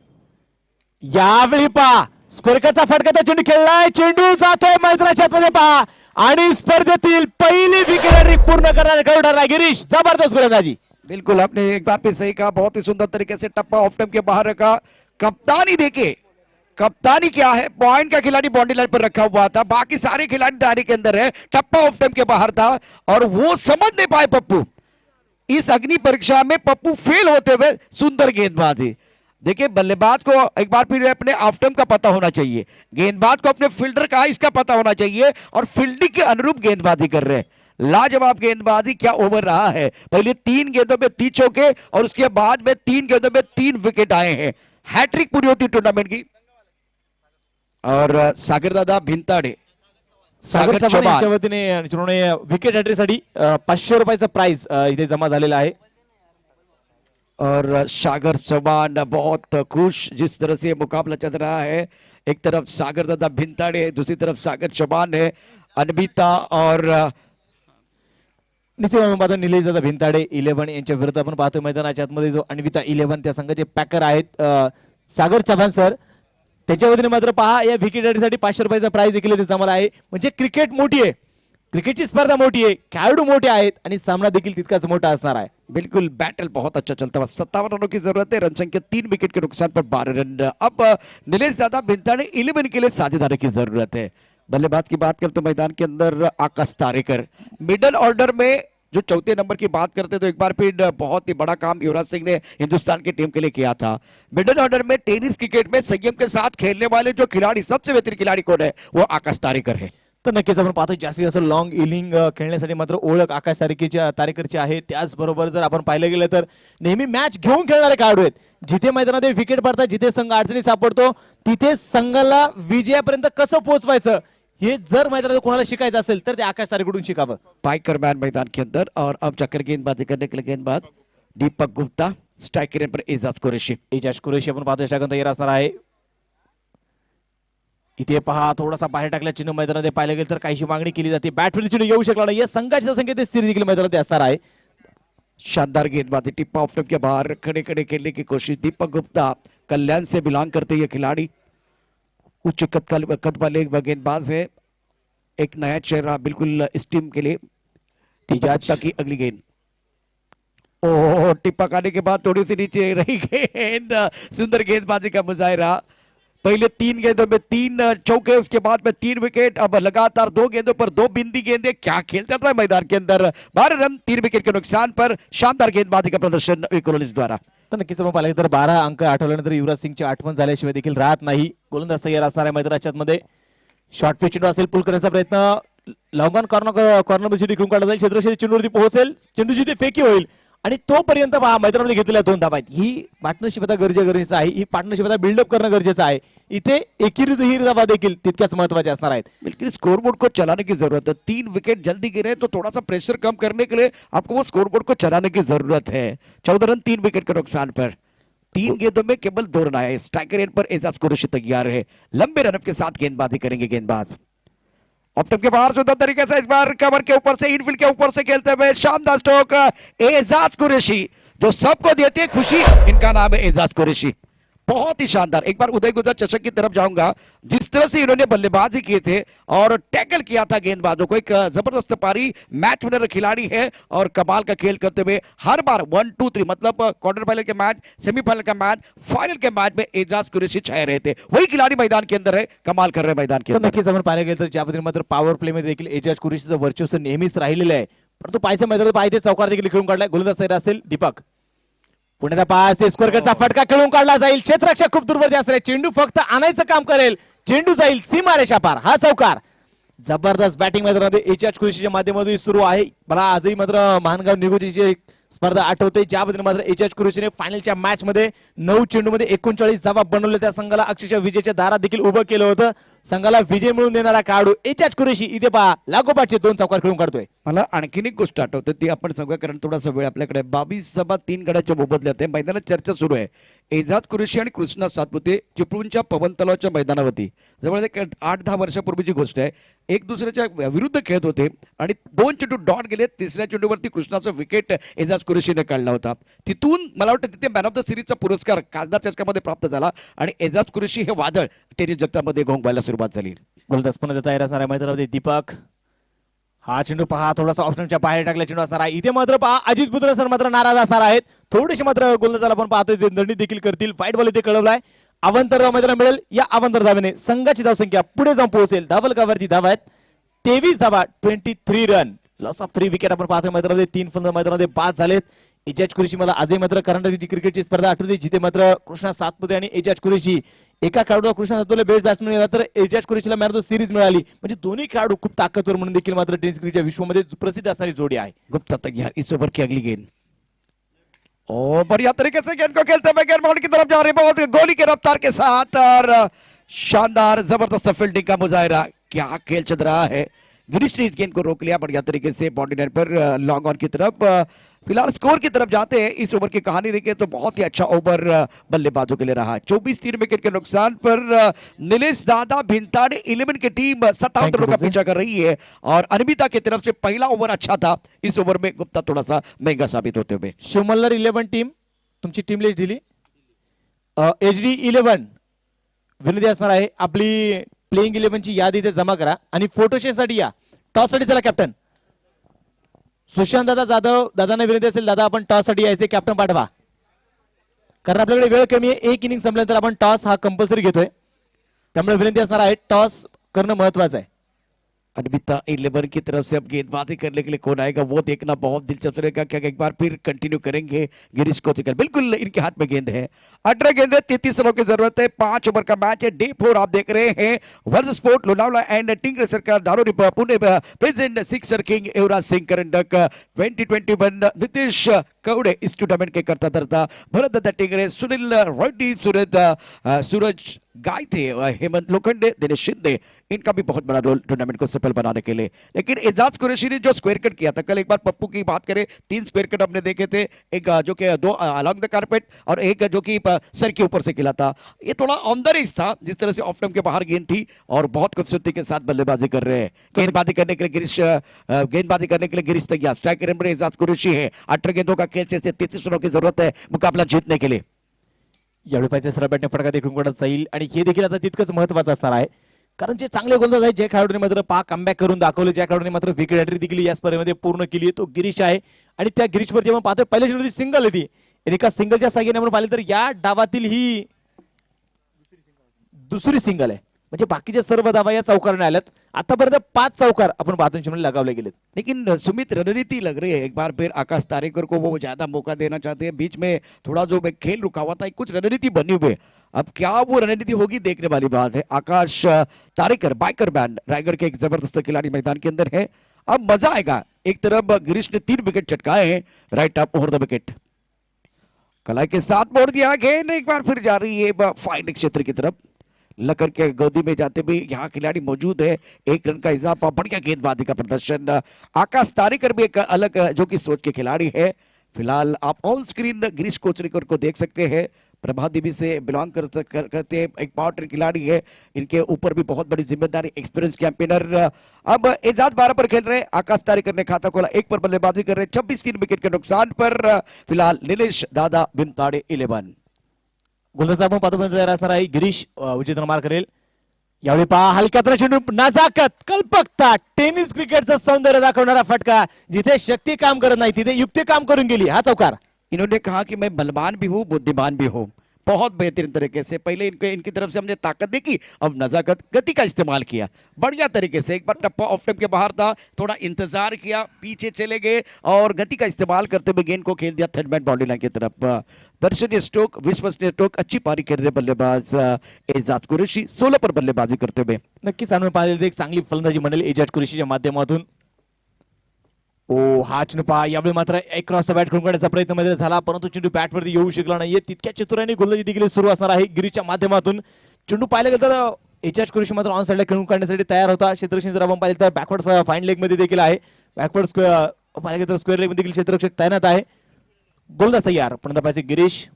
यावेळी पहा स्कोरकरचा फटका चेंडू खेळलाय, चेंडू जातोय मैदानाच्या आतमध्ये पहा आणि स्पर्धेतील पहिली विकेट पूर्ण करणारा खेळाडू ठरला गिरीश, जबरदस्त गोलंदाजी। बिल्कुल आपने एक बार फिर सही कहा, बहुत ही सुंदर तरीके से टप्पा ऑफ टाइम के बाहर रखा। कप्तानी देखे, कप्तानी क्या है, पॉइंट का खिलाड़ी बाउंड्री लाइन पर रखा हुआ था, बाकी सारे खिलाड़ी दायरे के अंदर है, टप्पा ऑफ टाइम के बाहर था और वो समझ नहीं पाए पप्पू। इस अग्नि परीक्षा में पप्पू फेल होते हुए सुंदर गेंदबाजी। देखिए बल्लेबाज को एक बार फिर अपने ऑफ टाइम का पता होना चाहिए, गेंदबाज को अपने फील्डर का इसका पता होना चाहिए और फील्डिंग के अनुरूप गेंदबाजी कर रहे हैं। लाजवाब गेंदबाजी, क्या ओवर रहा है, पहले 3 गेंदों में 3 चौके और उसके बाद में 3 गेंदों में 3 विकेट आए हैं। हैट्रिक पूरी होती टूर्नामेंट की। और सागर दादा भिंताडे, सागर चव्हाण चौहान यांच्या वतीने चिरवणे विकेट हॅट्रिकसाठी 500 रुपयाचं प्राइज इथे जमा झालेला आहे। और सागर चौहान बहुत खुश जिस तरह से मुकाबला चल रहा है। एक तरफ सागर दादा भिंताडे है, दूसरी तरफ सागर चौहान है, अनबिता और निश्चित आपण पाहतो निलेश दादा भिंताडे 11 यांच्या विरुद्ध आपण पाहतो मैदानाच्या आतमध्ये जो अन्विता 11 त्या संघाचे पॅकर आहेत सागर चव्हाण सर, त्याच्या वतीने मात्र पहा या विकेट साठी 500 रुपयाचा प्राइज देखील इथे जमा आहे। म्हणजे क्रिकेट मोठी आहे, क्रिकेटची स्पर्धा मोठी आहे, खेळाडू मोठे आहेत आणि सामना देखील तितकाच मोठा असणार आहे। बिल्कुल बैटल बहुत अच्छा चलता हुआ। 57 रनों की जरूरत है, रन संख्या 3 विकेट के नुकसान पर 12 रन। अब नीलेश दादा भिंताडे 11 के लिए साझेदारी की जरूरत है। बल्लेबाज की बात करें तो मैदान के अंदर आकाश तारेकर, मिडल ऑर्डर में जो चौथे नंबर की बात करते तो एक बार फिर बहुत ही बड़ा काम युवराज सिंह ने हिंदुस्तान की टीम के लिए किया था। मिडल ऑर्डर में टेनिस क्रिकेट में संयम के साथ खेलने वाले जो खिलाड़ी, सबसे बेहतरीन खिलाड़ी कौन है, वो आकाश तारेकर है। तर नक्कीच आपण पाहतो जास्तीत जास्त लॉंग इनिंग खेळण्यासाठी मात्र ओळख आकाश तारेकरची आहे। त्याचबरोबर जर आपण पाहिलं गेलं तर नेहमी मॅच घेऊन खेळणारे खेळाडू आहेत। जिथे मैदानात विकेट पडतात, जिथे संघ अडचणी सापडतो, तिथे संघाला विजयापर्यंत कसं पोहोचवायचं हे जर मैदानात कोणाला शिकायचं असेल तर ते आकाश तारेकडून शिकावं। पाइकर मैन मैदान के अंदर और अब जाकर गेंदबाजी करने के लिए गेंदबाज दीपक गुप्ता, स्ट्राइकर पर एजाज कुरैशी। एजाज कुरैशी आपण पाहतो स्ट्राइकर तयार असणार आहे। इथे पहा थोडासा बाहेर टाकल्या चिन्ह मैदानात पाहिलं गेलं तर काहीशी मागणी केली जाते, बॅटफील्ड चिन्ह येऊ शकला नाही, संघाच्या संख्येत स्थिर देखील मैदानात असणार आहे। शानदार गेंदबाजी, टिप ऑफ के बाहर खड़े खड़े खेलने की कोशिश। दीपक गुप्ता कल्याण से बिलोंग करते ये खिलाड़ी उच्च कद वाले गेंदबाज है, एक नया चेहरा बिल्कुल इस टीम के लिए। गुप्ता की अगली गेंद, ओह टिप्पा खाने के बाद थोड़ी सी नीचे रही गेंद, सुंदर गेंदबाजी का मुजाहिरा। पहले 3 गेंदों में 3 चौके, उसके बाद में 3 विकेट, अब लगातार 2 गेंदों पर 2 बिंदी गेंदें, क्या खेल चल रहा है मैदान के अंदर। 12 रन 3 विकेट के नुकसान पर शानदार गेंदबाजी का प्रदर्शन विक्रोलिस द्वारा। तर नक्कीच आपण पाहिलं तर 12 अंक आठवल्यानंतर युवराज सिंगची आठवण झाल्याशिवाय देखील राहत नाही। गोलंदाज तयार असणार आहे मैदानाच्या मध्ये। शॉर्ट पिच चेंडू असेल, पुल करण्याचा प्रयत्न, लॉंगॉन कॉर्नर घेऊन काढला जाईल, क्षेत्रक्षेत्र चेंडूवरती पोहोचेल, चेंडूची ते फेकी होईल आणि तोपर्यंत पहा मैदानामध्ये घेतलेल्या 2 धावा आहेत। ही पार्टनरशिप आता गरजेचं आहे, ही पार्टनरशिप आता बिल्डअप करणं गरजेचं आहे। इथे एकीही धावा देखील तितक्याच महत्वाच्या असणार आहेत। बिल्कुल स्कोरबोर्ड को चलाने की जरूरत है। 3 विकेट जल्दी गिरे तो थोड़ा सा प्रेशर कम करने के लिए आपको वो स्कोरबोर्ड को चलाने की जरूरत है। 14 रन 3 विकेट के नुकसान पर 3 गेंदों में केवल 2 रन आए। स्ट्राइकर एंड पर एजाज कुरैशी तैयार है, लंबे रनअप के साथ गेंदबाजी करेंगे गेंदबाज। ऑप्टम के बाहर सुंदर तरीके से इस बार कवर के ऊपर से, इनफील्ड के ऊपर से खेलते हुए शानदार स्ट्रोक, एजाज कुरैशी जो सबको देते हैं खुशी, इनका नाम है एजाज कुरैशी। बहुत ही शानदार। एक बार उदय गुजर चषक की तरफ जाऊंगा, जिस तरह से इन्होंने बल्लेबाजी किए थे और टैकल किया था गेंदबाजों को, एक जबरदस्त पारी, मैच विनर खिलाड़ी है और कमाल का खेल करते हुए हर बार 1, 2, 3 मतलब क्वार्टर फाइनल के मैच, सेमीफाइनल का मैच, फाइनल के मैच में एजाज कुरैशी छाए रहे थे। वही खिलाड़ी मैदान के अंदर है, कमाल कर रहे मैदान के अंदर। नक्कीच आपण पाहायला गेलं तर ज्या पद्धतीने मात्र पॉवर प्ले मध्ये देखील एजाज कुरैशीचं वर्चस्व नेहमीच राहिलेलं आहे, परंतु पायच्या मैदानात पाय ते चौकार देखील खेळून काढलाय। गोलंदाज तयार असेल दीपक, पुण्याचा पास ते स्कोरकडचा फटका खेळून काढला जाईल. क्षेत्ररक्षक खूप दूरवरती असणार आहे. चेंडू फक्त आणायचं काम करेल. चेंडू जाईल सीमारेषा पार. हा चौकार जबरदस्त बॅटिंग मध्ये एच कुरेशीच्या माध्यमातून सुरू आहे. मला आजही मात्र महानगाव निगोजीची स्पर्धा आठवते, ज्यामध्ये मात्र एच कुरेशीने फायनलच्या मॅच मध्ये 9 चेंडूमध्ये 39 धावा बनवले. त्या संघाला अक्षरशः विजयाच्या दारात देखील उभं केलं होतं. संघाला विजय मिळवून देणारा खेळाडू एच कुरेशी इथे पहा लागोपाठचे 2 चौकार खेळून काढतोय. मला आणखीन एक गोष्ट आठवते, ती आपण सांगूया कारण थोडासा वेळ आपल्याकडे. 22-3 गड्याच्या मोबदल्यात मैदानात चर्चा सुरू आहे. एजाज कुरेशी आणि कृष्णा सातपुते चिपळूणच्या पवन तलावच्या मैदानावरती जवळ 8-10 वर्षापूर्वीची गोष्ट आहे. एक दुसऱ्याच्या विरुद्ध खेळत होते आणि 2 चेंडू डॉट गेले. तिसऱ्या चेंडूवरती कृष्णाचं विकेट एजाज कुरेशीने काढला होता. तिथून मला वाटतं तिथे मॅन ऑफ द सिरीजचा पुरस्कार खासदार चषकामध्ये प्राप्त झाला आणि एजाज कुरेशी हे वादळ टेनिस जगतामध्ये घोंघवायला सुरुवात झाली. गोलंदाज पुन्हा तयार असणार आहे मैदानामध्ये दीपक. हा चेंडू पहा थोडासा ऑप्शनच्या बाहेर टाकला चेंडू असणार आहे. इथे मात्र पहा अजित पुत्र सर मात्र नाराज असणार आहेत. थोडीशी मात्र गोलंदाजाला आपण पाहतोय ते दंडित देखील करतील. फाईट बॉल इथे कळवलाय. अवंतर मैदान मिळेल. या अवंतर धावेने संघाची धावसंख्या पुढे जाऊन पोहोचेल. धावलकावरती धावा आहेत 23 धावा, 23 रन. लॉस ऑफ 3 विकेट आपण पाहतोय मैदानामध्ये. 3 फलंदाज मैदानामध्ये बाद झालेत. एजाज कुरेशी मला आजही मात्र कर्नाटक क्रिकेटची स्पर्धा आठवते, जिथे मात्र कृष्णा सातपुते आणि एजाज कुरेशी एका खेळाडूला कृष्णा सातपुतेला बेस्ट बॅट्समॅन मिळाला तर एजाज कुरेशीला मॅन ऑफ द सिरीज मिळाली. म्हणजे दोन्ही खेळाडू खूप ताकदवर म्हणून देखील मात्र टेनिस क्रिकेटच्या विश्वामध्ये प्रसिद्ध असणारी जोडी आहे. गुप्ता तैयार इस ओवर की अगली गेंद और बढ़िया तरीके से गेंद को खेलते हुए गेंद बॉल की तरफ जा रही, बहुत गोली की रफ्तार के साथ और शानदार जबरदस्त फील्डिंग का मुजाहिरा. क्या खेल चल रहा है. गिरीश ने इस गेंद को रोक लिया बढ़िया तरीके से बाउंड्री लाइन पर लॉन्ग ऑन की तरफ. फिलहाल स्कोर की तरफ जाते हैं. इस ओवर की कहानी देखिए तो बहुत ही अच्छा ओवर बल्लेबाजों के लिए रहा. 24-3 विकेट के नुकसान पर नीलेश दादा भिंताड़े 11 की टीम 57 रनों का पीछा कर रही है और अनमिता की तरफ से पहला ओवर अच्छा था. इस ओवर में गुप्ता थोड़ा सा महंगा साबित होते हुए. शिवमल्लर 11 टीम तुमची टीम लिस्ट दिली. HD 11 विनंती असणार आहे आपली प्लेइंग 11 ची यादी इथे जमा करा आणि फोटोशेसाठी या. टॉस साठी चला कॅप्टन सुशांत दादा जाधव दादांना विनंती असेल, दादा आपण टॉस साठी यायचे, कॅप्टन पाठवा. कारण आपल्याकडे वेळ कमी आहे. एक इनिंग संपल्यानंतर आपण टॉस हा कंपल्सरी घेतोय, त्यामुळे विनंती असणार आहे टॉस करणं महत्वाचं आहे. अनमिता 11 की तरफ से अब गेंदबाजी करने के लिए कौन आएगा वो देखना बहुत दिलचस्प रहेगा. क्या एक बार फिर कंटिन्यू करेंगे गिरीश कोचकर. बिल्कुल इनके हाथ में गेंद है. 18 गेंद है, 33 रनों की जरूरत है. 5 ओवर का मैच है. डे 4 आप देख रहे हैं. वर्ल्ड स्पोर्ट लोनावला एंड टिंगर सरकार धारोरी Pune present sixer king Yuvraj Singh करंडक 2021 नीतीश कवड़े इस टूर्नामेंट के करता धरता. भरत दत्ता टिंगरे, सुनील रेड्डी, सूरज गायते, हेमंत लोखंडे, दिनेश शिंदे, इनका भी बहुत बड़ा रोल टूर्नामेंट को सफल बनाने के लिए. लेकिन एजाज कुरैशी ने जो स्क्वायर कट किया था कल, एक बार पप्पू की बात करें 3 स्क्वायर कट हमने देखे थे. एक जो कि 2 अलॉन्ग द कारपेट और एक जो कि सर के ऊपर से खेला था. ये थोड़ा ऑन द रेस था जिस तरह से ऑफ स्टंप के बाहर गेंद थी और बहुत खूबसूरती के साथ बल्लेबाजी कर रहे हैं. गेंदबाजी करने के लिए गिरीश तैयार. स्ट्राइकर नंबर एजाज कुरैशी है. 18 गेंदों का खेल से 33 रनों की जरूरत है मुकाबला जीतने के लिए. यावेळी पाहिजे सरळ बॅटने फटका देखील कडत जाईल आणि हे देखील आता तितकंच महत्वाचं असणार आहे, कारण जे चांगले गोलंदाज आहेत, ज्या खेळाडूंनी मात्र कमबॅक करून दाखवले, ज्या खेळाडूंनी मात्र विकेट हॅट्रिक देखील या स्पर्धेमध्ये पूर्ण केली आहे, तो गिरीश आहे. आणि त्या गिरीशवरती आपण पाहतोय पहिल्या चेंडूची सिंगल होती. एका सिंगलच्या साहाय्याने आपण पाहिलं तर या डावातील ही दुसरी सिंगल आहे. म्हणजे बाकीचे सर्व धावा या चौकारने आल्यात. आतापर्यंत 5 चौकार आपण बातूंशी लगावले गेलेत. लेकिन सुमित रणनीति लग रही है. एक बार फिर आकाश तारेकर को वो ज्यादा मौका देना चाहते हैं. बीच में थोड़ा जो खेल रुका हुआ था, कुछ रणनीति बनी हुई है. अब क्या वो रणनीति होगी देखने वाली बात है. आकाश तारेकर बाइकर बैंड रायगढ़ के एक जबरदस्त खिलाड़ी मैदान के अंदर है. अब मजा आएगा. एक तरफ गिरीश ने 3 विकेट चटकाए हैं right up over the wicket. कलाई के साथ मोड़ दिया. गेंद एक बार फिर जा रही है फाइनल क्षेत्र की तरफ. लकर के गोदी में जाते भी यहाँ खिलाड़ी मौजूद है. 1 रन का इजाफा. बढ़िया गेंदबाजी का प्रदर्शन. आकाश तारेकर भी एक अलग जो कि सोच के खिलाड़ी है. फिलहाल आप ऑन स्क्रीन गिरीश कोचरिकर को देख सकते हैं. प्रभात देवी से बिलोंग करते हैं. एक पावर ट्रेन खिलाड़ी है. इनके ऊपर भी बहुत बड़ी जिम्मेदारी. Experience campaigner. अब एजाज 12 पर खेल रहे हैं. आकाश तारेकर ने खाता खोला. 1 पर बल्लेबाजी कर रहे हैं. 26-3 विकेट के नुकसान पर फिलहाल नीलेश दादा भिंताड़े 11. गोलंदाज आपण पाहतो तयार असणार आहे. गिरीश उचित मार करेल. यावेळी पहा हलक्यातला चेंडू, नजाकत, कल्पकता, टेनिस क्रिकेटचं सौंदर्य दाखवणारा फटका. जिथे शक्ती काम करत नाही तिथे युक्ती काम करून गेली. हा चौकार. इन्होंने कहा कि मैं बलवान भी हूं बुद्धिमान भी हूं. बहुत बेहतरीन तरीके से पहले इनकी तरफ से हमने ताकत देखी, अब नजाकत गति का इस्तेमाल किया बढ़िया तरीके से. एक बार टप्पा ऑफ स्टंप के बाहर था, थोड़ा इंतजार किया, पीछे चले गए और गति का इस्तेमाल करते हुए गेंद को खेल दिया थर्ड मैन बाउंड्री लाइन की तरफ. दर्शनीय स्ट्रोक, विश्वसनीय स्ट्रोक, अच्छी पारी खेळ रहे बल्लेबाज एजाज कुरेशी 16 पर बल्लेबाजी करते हुए. नक्कीच आम्ही पाहिलेलं एक चांगली फलंदाजी मंडळी एजाज कुरेशीच्या माध्यमातून. ओ हा चेंडू पहा, यावेळी मात्र एक क्रॉस द बॅट खेळून काढण्याचा प्रयत्न मध्ये झाला, परंतु चेंडू बॅटवरती येऊ शकला नाहीये. तितक्या चतुराने गोलंदाजी देखील सुरू असणार आहे गिरीच्या माध्यमातून. चेंडू पाहायला गेलं तर एजाज कुरेशी मात्र ऑन साइडला खेळून काढण्यासाठी तयार होता. क्षेत्ररक्षण जर आपण पाहिलं तर बॅकवर्ड फाईन लेग मध्ये देखील आहे. बॅकवर्ड स्क्वेअर पाहायला गेलं तर स्क्वेअर लेग मध्ये देखील क्षेत्ररक्षक तैनात आहे. गोलंदाज तयार, पण पाहिजे गिरीश.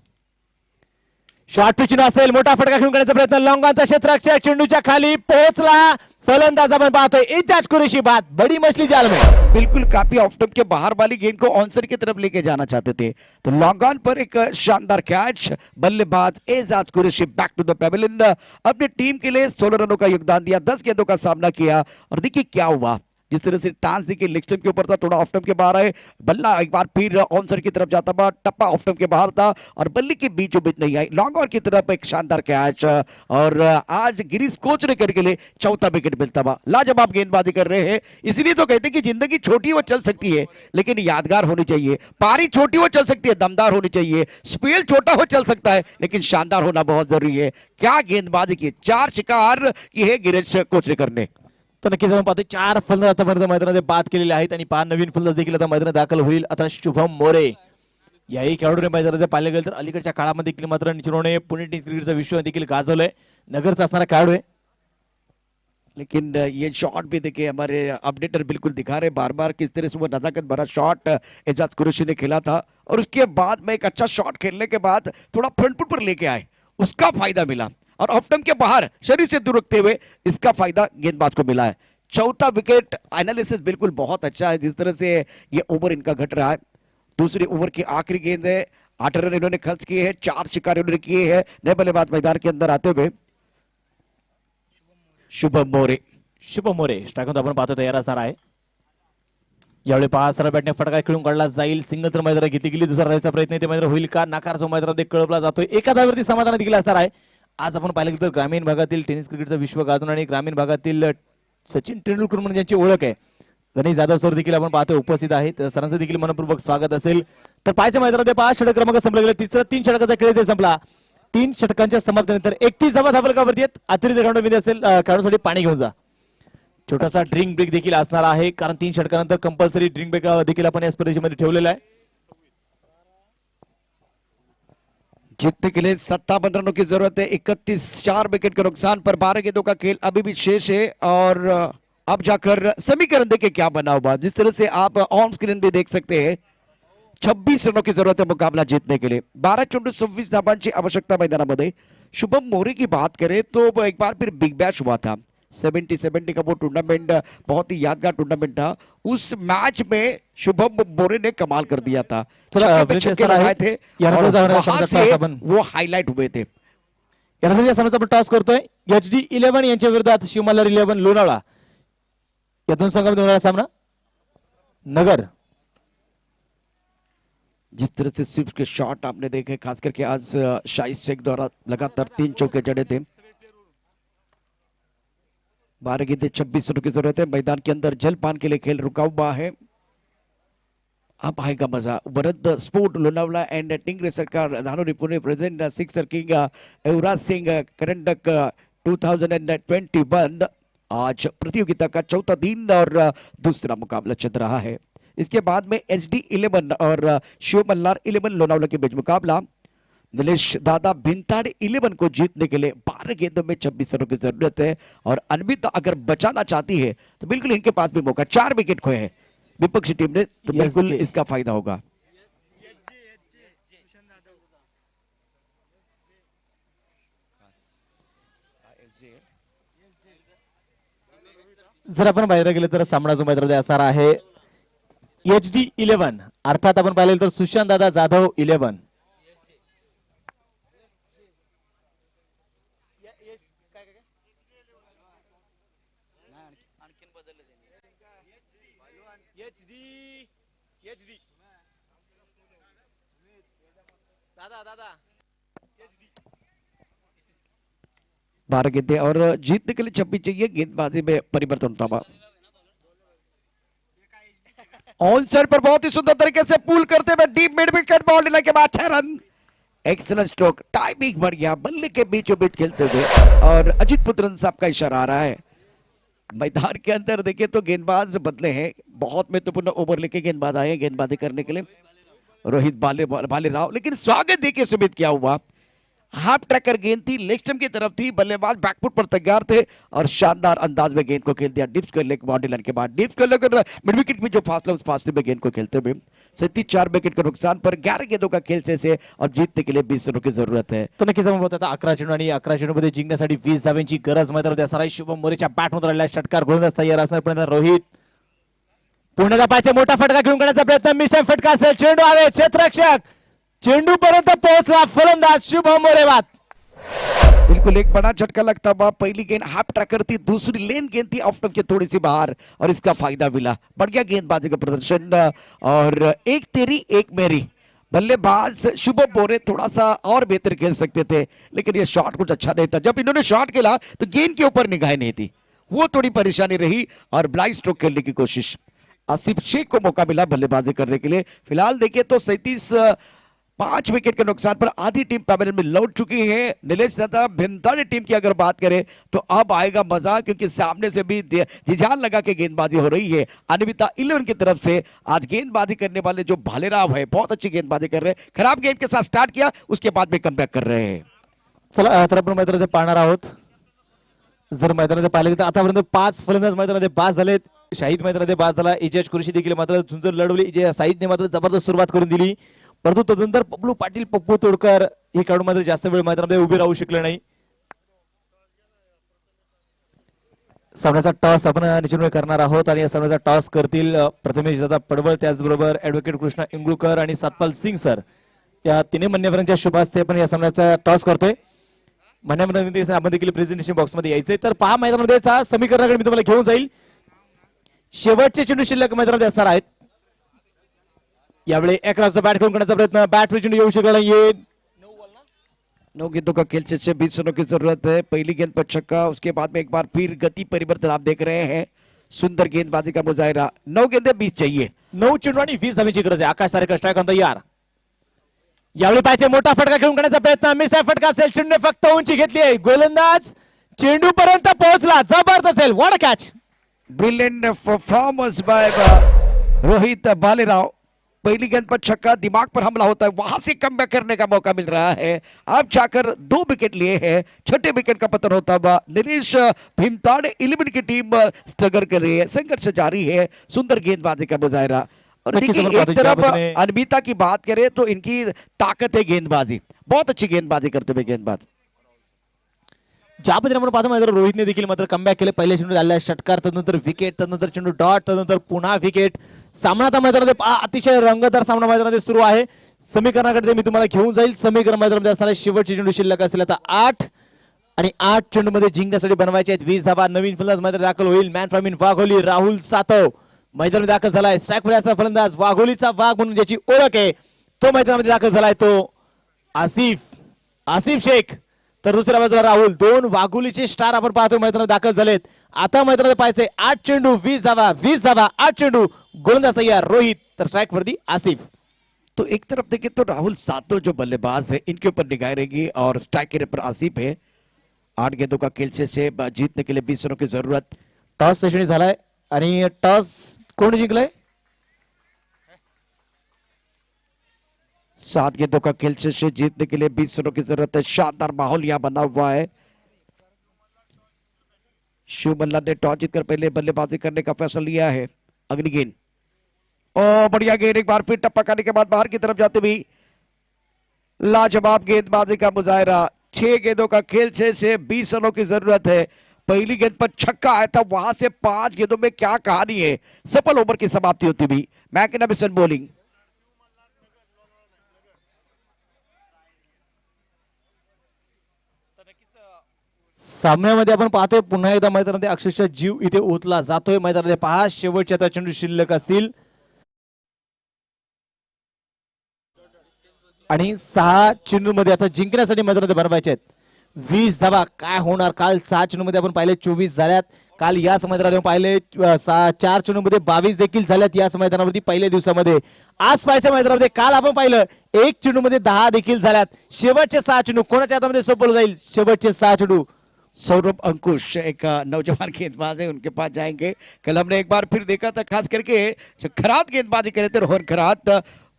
शॉर्ट पिच असेल, मोठा फटका खेळून काढण्याचा प्रयत्न, लॉंगांचा क्षेत्ररक्षक चेंडूच्या खाली पोहोचला. फलंदाज अपन बात है एजाज कुरैशी, बात बड़ी मछली जाल में. बिल्कुल काफी ऑफ स्टंप के बाहर वाली गेंद को ऑनसर की तरफ लेके जाना चाहते थे, तो लॉन्ग ऑन पर एक शानदार कैच. बल्लेबाज Ejaz Qureshi back to the pavilion. अपनी टीम के लिए 16 रनों का योगदान दिया, 10 गेंदों का सामना किया. और देखिए क्या हुआ, जिस तरह से टांस देखिए लेग स्टंप के ऊपर था, थोड़ा ऑफ स्टंप के बाहर है. बल्ला एक बार फिर ऑनसर की तरफ जाता हुआ, टप्पा ऑफ स्टंप के बाहर था और बल्ले के बीचों बीच नहीं आई. लॉन्ग ऑन की तरफ एक शानदार कैच. और आज गिरीश कोच ने करके लिए चौथा विकेट मिलता हुआ. लाजवाब गेंदबाजी कर रहे हैं, इसलिए तो कहते हैं कि जिंदगी छोटी वो चल सकती है लेकिन यादगार होनी चाहिए. पारी छोटी वो चल सकती है, दमदार होनी चाहिए. स्पेल छोटा हो चल सकता है लेकिन शानदार होना बहुत जरूरी है. क्या गेंदबाजी की, 4 शिकार की है गिरीश कोचरेकर ने. तर नक्कीच आपण पाहतो 4 फलंदाज आतापर्यंत मैदानात बाद केलेले आहेत आणि 5 नवीन फलंदाज देखील आता मैदानात दाखल होईल. आता शुभम मोरे याही खेळाडूने मैदानात पाहिले गेले तर अलीकडच्या काळामध्ये देखील मात्र निचरोने पुणे टेनिस क्रिकेटचा विश्व देखील गाजवलंय. नगरचा असणारा खेळाडू आहे. लेकिन ये शॉट भी देखिए हमारे अपडेटर बिल्कुल दिखा रहे बार बार किस तरह से वो नजाकत भरा शॉट एजाज कुरैशी ने खेला था और उसके बाद में एक अच्छा शॉट खेलने के बाद थोड़ा फ्रंट फुट पर लेके आए, उसका फायदा मिला. और ऑफ स्टंप के बाहर शरीर से दूर रखते हुए इसका फायदा गेंदबाज को मिला है. चौथा विकेट एनालिसिस बिल्कुल बहुत अच्छा है, जिस तरह से ये ओवर इनका घट रहा है. दूसरी ओवर की आखिरी गेंद है, 8 रन इन्होंने खर्च किए हैं, 4 शिकार इन्होंने किए हैं. नए बल्लेबाज मैदान के अंदर आते हुए शुभम मोरे. शुभम मोरे स्ट्राईक आपण पाहतो तयार असणार आहे. यावेळी 5 सरळ बॅटने फटका खेळून काढला जाईल. सिंगल तर मैदानात घेतली गेली, दुसरा धावाचा प्रयत्न ते मैदान होईल का, नकार जो मैदानात कळपला जातोय. एका धावेवरती समाधान देखील असणार आहे. आज आपण पाहिलं तर ग्रामीण भागातील टेनिस क्रिकेटचा विश्व गाजवून आणि ग्रामीण भागातील सचिन तेंडुलकर म्हणून ज्यांची ओळख आहे गणेश जाधव सर देखील आपण पाहतो उपस्थित आहेत. तर सरांचं देखील मनपूर्वक स्वागत असेल. तर पाहायचं मैदानात 5 षटक क्रमांक संपला गेला. तिसरा 3 षटकाचा खेळ इथे संपला. 3 षटकांच्या समाप्तीनंतर 31 धावा धावलकावरती आहेत. अतिरिक्त राऊंडमध्ये असेल खेळाडूसाठी पाणी घेऊन जा. छोटासा ड्रिंक ब्रेक देखील असणार आहे, कारण 3 षटकानंतर कंपल्सरी ड्रिंक ब्रेक देखील आपण या स्पर्धेमध्ये ठेवलेला आहे. जीतने के लिए 57 रनों की जरूरत है. 31 4 विकेट के नुकसान पर 12 गेंदों का खेल अभी भी शेष है. और अब जाकर समीकरण देखिए क्या बना हुआ, जिस तरह से आप ऑन स्क्रीन भी देख सकते हैं. 26 रनों की जरूरत है मुकाबला जीतने के लिए. 12 चेंडू 26 धावांची आवश्यकता मैदानामध्ये. शुभम मोरे की बात करें तो एक बार फिर बिग बैश हुआ था 70 का वो टूर्नामेंट, बहुत ही यादगार टूर्नामेंट था. उस मैच में शुभम मोरे ने कमाल कर दिया था. छक्के लगाए थे और वहां से वो हाईलाइट हुए थे. यानंतर सामन्याचा आपण टॉस करतोय. HD11 यांच्या विरोधात शिवमल्हार 11 लोणावळा, या दोन संघामध्ये होणारा सामना. नगर जिस तरह से स्विफ्ट के शॉट आपने देखे, खास करके आज शाहिद शेख द्वारा लगातार 3 चौके जड़े थे. 12 गेंदें 26 रनों की जरूरत है. मैदान के अंदर जलपान के लिए खेल रुका हुआ है. अब आएगा मजा. Varad sport Lonavala and ting racer का Dhanori Pune present sixer king Yuvraj Singh करंडक 2021. आज प्रतियोगिता का चौथा दिन और दूसरा मुकाबला चल रहा है. इसके बाद में HD11 और शिव मल्हार 11 लोनावला के बीच मुकाबला. नीलेश दादा भिंताड़ 11 को जीतने के लिए 12 गेंदों में 26 रनों की जरूरत है. और अन्विता अगर बचाना चाहती है तो बिल्कुल इनके पास भी मौका. 4 विकेट खोए हैं विपक्षी टीम ने, तो बिल्कुल इसका फायदा होगा. जर आपण बाहेर गेले तर सामना जो मैदानामध्ये असणार आहे HD11, अर्थात आपण पाहिले तर सुशांत दादा जाधव 11. दादा 12 गेंदें और जीतने के लिए 26 चाहिए. गेंदबाजी में परिवर्तन होता हुआ. ऑन साइड पर बहुत ही सुंदर तरीके से पुल करते हुए डीप मिड विकेट बॉल लेने के बाद 6 रन. एक्सलेंट स्ट्रोक, टाइमिंग बढ़िया, बल्ले के बीचों बीच खेलते हुए और अजित पुत्रन साहब का इशारा आ रहा है। मैदान के अंदर देखिए तो गेंदबाज बदले हैं, बहुत महत्वपूर्ण ओवर लेके गेंदबाज आए हैं गेंदबाजी करने के लिए, रोहित बाले राव। लेकिन स्वागत देखिए सुमित क्या हुआ, हाफ ट्रैकर गेंद थी, लेग स्टंप की तरफ थी, बल्लेबाज बैकफुट पर तैयार थे और शानदार अंदाज में गेंद को खेल दिया। डिप्स को लेग बाउंड्री लाइन के बाद डिप्स को लेकर मिड विकेट में जो फासला, उस फासले में गेंद को खेलते हुए 37 विकेट के नुकसान पर 11 गेंदों का खेल से और जीतने के लिए 20 रनों की जरूरत है। तो नक्कीच आपण बघतो आता 11 चेंडू आणि 11 चेंडूमध्ये जिंकण्यासाठी 20 धावांची गरज मैदानामध्ये असणार आहे. शुभम मोरेच्या बॅटमधून आलेला षटकार गोलंदाज तयार असणार, पण रोहित पुन्हा पायचा मोठा फटका घेऊन करण्याचा प्रयत्न, मिस टाइम फटका असेल, चेंडू आहे, क्षेत्ररक्षक चेंडू पर्यंत पोहोचला, फलंदाज शुभम मोरे बाद. बिल्कुल एक बड़ा झटका लगता हुआ, पहली गेंद हाफ ट्रैकर थी, दूसरी लेन गेंद थी ऑफ स्टंप के थोड़ी सी बाहर और इसका फायदा मिला। बढ़िया गेंदबाजी का प्रदर्शन और एक तेरी एक मेरी। बल्लेबाज शुभम मोरे थोड़ा सा और बेहतर खेल सकते थे, लेकिन ये शॉट कुछ अच्छा नहीं था। जब इन्होंने शॉट खेला तो गेंद के ऊपर निगाहें नहीं थी, वो थोड़ी परेशानी रही और ब्लाइंड स्ट्रोक खेलने की कोशिश। आसिफ शेख को मौका मिला बल्लेबाजी करने के लिए। फिलहाल देखिए तो 5 विकेट के नुकसान पर आधी टीम पैनल में लौट चुकी है। नीलेश दादा भिंताड़ी टीम की अगर बात करें तो अब आएगा मजा, क्योंकि सामने से भी जिजान लगा के गेंदबाजी हो रही है। अनविता 11 की तरफ से आज गेंदबाजी करने वाले जो भालेराव है, बहुत अच्छी गेंदबाजी कर रहे हैं। खराब गेंद के साथ स्टार्ट किया, उसके बाद में कमबॅक कर रहे हैं। चला तर आपण मैदानामध्ये पाहणार आहोत. जर मैदानामध्ये पाहिले तर आतापर्यंत 5 फलंदाज मैदानामध्ये बाद झालेत. शाहिद मैदानामध्ये बाद झाला, इजाज कुरेशी देखील मात्र झुंज लढवली. शाहिदने मात्र जबरदस्त सुरुवात करून दिली, परंतु तदनंतर पप्पू पाटील, पप्पू तोडकर हे खेळाडू मात्र जास्त वेळ मैदानामध्ये उभे राहू शकले नाही. सामन्याचा टॉस आपण निश्चितपणे करणार आहोत आणि या सामन्याचा टॉस करतील प्रथमेश दादा पडवळ, त्याचबरोबर ऍडव्होकेट कृष्णा इंगळूकर आणि सतपाल सिंग सर. या तिन्ही मान्यवरांच्या शुभ हस्ते आपण या सामन्याचा टॉस करतोय. मान्यवरांनी आपण देखील प्रेझेंटेशन बॉक्स मध्ये यायचंय. तर पहा मैदानामध्ये समीकरणाकडे मी तुम्हाला घेऊन जाईल. शेवटचे चेंडू शिल्लक मैदानामध्ये असणार आहेत. यावेळी एक राजा बॅट घेऊन करण्याचा प्रयत्न, बॅट फ्री चेंडू येऊ शकला नाहीये. 9 गेंदों का खेल से 20 रनों की जरूरत है। पहली गेंद पर छक्का, उसके बाद में एक बार फिर गति परिवर्तन आप देख रहे हैं। सुंदर गेंदबाजी का मुजाहिरा। 9 गेंदे 20 चाहिए, 9 चेंडू आणि 20 धावांची गरज आहे. आकाश तारेकर स्ट्राईक ऑन तयार. यावेळी पाहिजे मोठा फटका घेऊन करण्याचा प्रयत्न, मिस फटका असेल, चेंडूने फक्त उंची घेतली आहे. गोलंदाज चेंडू पर्यंत पोहोचला, जबरदस्त असेल, what catch. Brilliant performance by Rohit Balerao. पहली गेंद पर छक्का, दिमाग पर हमला होता है, वहां से कमबैक करने का मौका मिल रहा है। अब जाकर 2 विकेट लिए हैं, छठे विकेट का पतन होता हुआ नीलेश भीमताड़ 11 की टीम स्ट्रगल कर रही है, संघर्ष जारी है। सुंदर गेंदबाजी का मुजाहिरा। और देखिए एक तरफ अनविता की बात करें तो इनकी ताकत है गेंदबाजी, बहुत अच्छी गेंदबाजी करते हुए गेंदबाज। ज्या पद्धतीने आपण पाहतो मैदानावर रोहितने देखील मात्र कमबॅक केले. पहिल्या चेंडू आलेला षटकार, तदनंतर विकेट, तदनंतर चेंडू डॉट, तदनंतर पुन्हा विकेट. सामना आता मैदानामध्ये अतिशय रंगतदार सामना मैदानामध्ये सुरू आहे. समीकरणाकडे मी तुम्हाला घेऊन जाईल. समीकरण मैदानामध्ये असणारे शेवटचे चेंडू शिल्लक असतील आता 8 आणि 8 चेंडू मध्ये जिंकण्यासाठी बनवायचे आहेत 20 धावा. नवीन फलंदाज मैदानात दाखल होईल. Man from in Wagholi Rahul Satav मैदानामध्ये दाखल झालाय. स्ट्राईक मध्ये असणारा फलंदाज वाघोलीचा वाघ म्हणून ज्याची ओळख आहे तो मैदानामध्ये दाखल झालाय, तो आसिफ शेख. तर दुसऱ्या बाजूला राहुल. 2 वाघोलीचे स्टार आपण पाहतो मैदानात दाखल झालेत. आता मैदानात पाहायचे 8 चेंडू 20 धावा, 20 धावा 8 चेंडू. गोलंदाज तयार रोहित, तर स्ट्राइक वरती आसिफ. तो एक तरफ देखिए तो राहुल सातव जो बल्लेबाज है, इनके ऊपर निगाह रहेगी और स्ट्राइकर पर आसिफ है। 8 गेंदों का खेल से जीतने के लिए 20 रनों की जरूरत। टॉस सेशन झालाय आणि टॉस कोण जिंकलाय? 7 गेंदों का खेल से जीतने के लिए 20 रनों की जरूरत है। शानदार माहौल यहाँ बना हुआ है। शिव मल्ला ने टॉस जीतकर पहले बल्लेबाजी करने का फैसला लिया है। अगली गेंद, ओ बढ़िया गेंद, एक बार फिर टप्पा खाने के बाद बाहर की तरफ जाते हुए लाजवाब गेंदबाजी का मुजाहिरा। 6 गेंदों का खेल से 20 रनों की जरूरत है। पहली गेंद पर छक्का आया था, वहां से 5 गेंदों में क्या कहानी है। सफल ओवर की समाप्ति होती हुई। मैकनबिसन बॉलिंग। सामन्यामध्ये आपण पाहतोय पुन्हा एकदा मैदानामध्ये अक्षरशः जीव इथे ओतला जातोय. मैदानामध्ये पहा शेवटचे आता चेंडू शिल्लक असतील आणि 6 चेंडू मध्ये आता जिंकण्यासाठी मैदानामध्ये बनवायचे आहेत 20 धावा. काय होणार? काल 6 चेंडू मध्ये आपण पाहिले 24 झाल्यात. काल याच मैदानावर पाहिले 4 चेंडूमध्ये 22 देखील झाल्यात याच मैदानावरती पहिल्या दिवसामध्ये. आज पाहायच्या मैदानामध्ये काल आपण पाहिलं 1 चेंडूमध्ये 10 देखील झाल्यात. शेवटचे 6 चेंडू कोणाच्या हातामध्ये सोपवलं जाईल? शेवटचे 6 चेंडू सौरभ अंकुश एक नौजवान गेंदबाज है, उनके पास जाएंगे. कल हमने एक बार फिर देखा था, खास करके खरात गेंदबाजी करे थे रोहन खरात,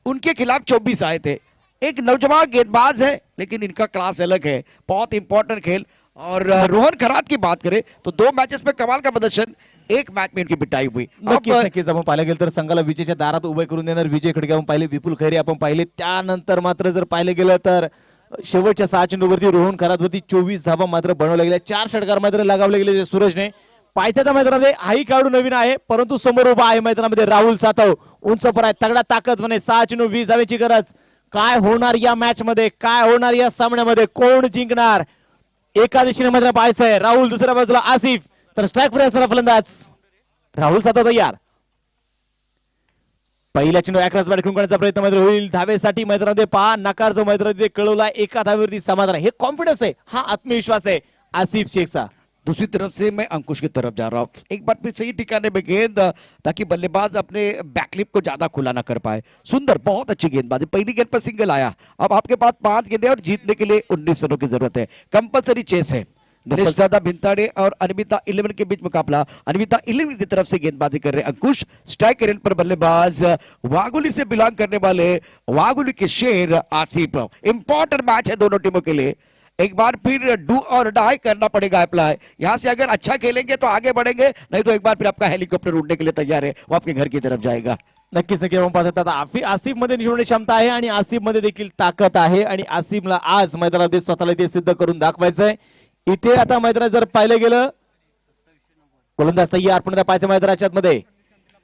उनके खिलाफ 24 आए थे. एक नौजवान गेंदबाज है लेकिन इनका क्लास अलग है, बहुत इंपॉर्टेंट खेल. और रोहन खरात की बात करें तो 2 मैचेस में कमाल का प्रदर्शन, एक मैच में इनकी पिटाई हुई. नक्कीच नक्कीच आपण पाहायला गेलं तर संघाला विजयच्या दारात उभे करून देणार विजय खडके आपण पाहिले, विपुल खैरे आपण पाहिले. त्यानंतर मात्र जर पाहिलं गेलं तर शेवटच्या 6 चेंडूवरती रोहन खरातवरती 24 धाबा मात्र बनवल्या गेल्या. 4 षटकार मात्र लगावले गेले सूरजने. पायथ्याच्या मैदानामध्ये हाही खेळाडू नवीन आहे, परंतु समोर उभा आहे मैदानामध्ये राहुल सातव. उंच पर आहे, तगडा ताकद म्हणे. 6 चेंडू 20 धावेची गरज. काय होणार या मॅच मध्ये, काय होणार या सामन्यामध्ये, कोण जिंकणार? एका दिशेने मात्र पाहायचंय. राहुल दुसऱ्या बाजूला आसिफ, तर स्ट्राईक वर असणारा फलंदाज राहुल सातव तयार. पहिल्या चेंडू अक्रॉस बॅट करण्याचा प्रयत्न मात्र होईल धावेसाठी. मैदानामध्ये पहा नकार जो मैदानामध्ये कळवला, एका धावेवरती समाधान. हे कॉन्फिडन्स आहे, हा आत्मविश्वास आहे आसिफ शेखचा. दूसरी तरफ से मैं अंकुश की तरफ जा रहा हूँ. एक बार फिर सही ठिकाने में गेंद, ताकि बल्लेबाज अपने बैकलिप को ज्यादा खुला ना कर पाए. सुंदर, बहुत अच्छी गेंदबाजी. पहली गेंद पर सिंगल आया. अब आपके पास 5 गेंदें और जीतने के लिए 19 रनों की जरूरत है. कंपलसरी चेस है. दिनेश दादा भिंताड़े और अनमिता 11 के बीच मुकाबला. अनमिता 11 की तरफ से गेंदबाजी कर रहे अंकुश. स्ट्राइक रेंज पर बल्लेबाज वागुली से बिलोंग करने वाले वागुली के शेर आसिफ. इंपॉर्टेंट मैच है दोनों टीमों के लिए. एक बार फिर डू और डाई करना पड़ेगा अप्लाई. यहाँ से अगर अच्छा खेलेंगे तो आगे बढ़ेंगे, नहीं तो एक बार फिर आपका हेलीकॉप्टर उड़ने के लिए तैयार है, वो आपके घर की तरफ जाएगा. नक्कीच नक्की आपण पाहत आता आसिफ मध्ये निवडण्याची क्षमता आहे आणि आसिफ मध्ये देखील ताकद आहे आणि आसिफला आज मैदानामध्ये स्वतःला ते सिद्ध करून दाखवायचंय. इथे आता मैदानात जर पाहिलं गेलं गोलंदाज तयार पुन्हा पाहायचं मैदानाच्या मध्ये.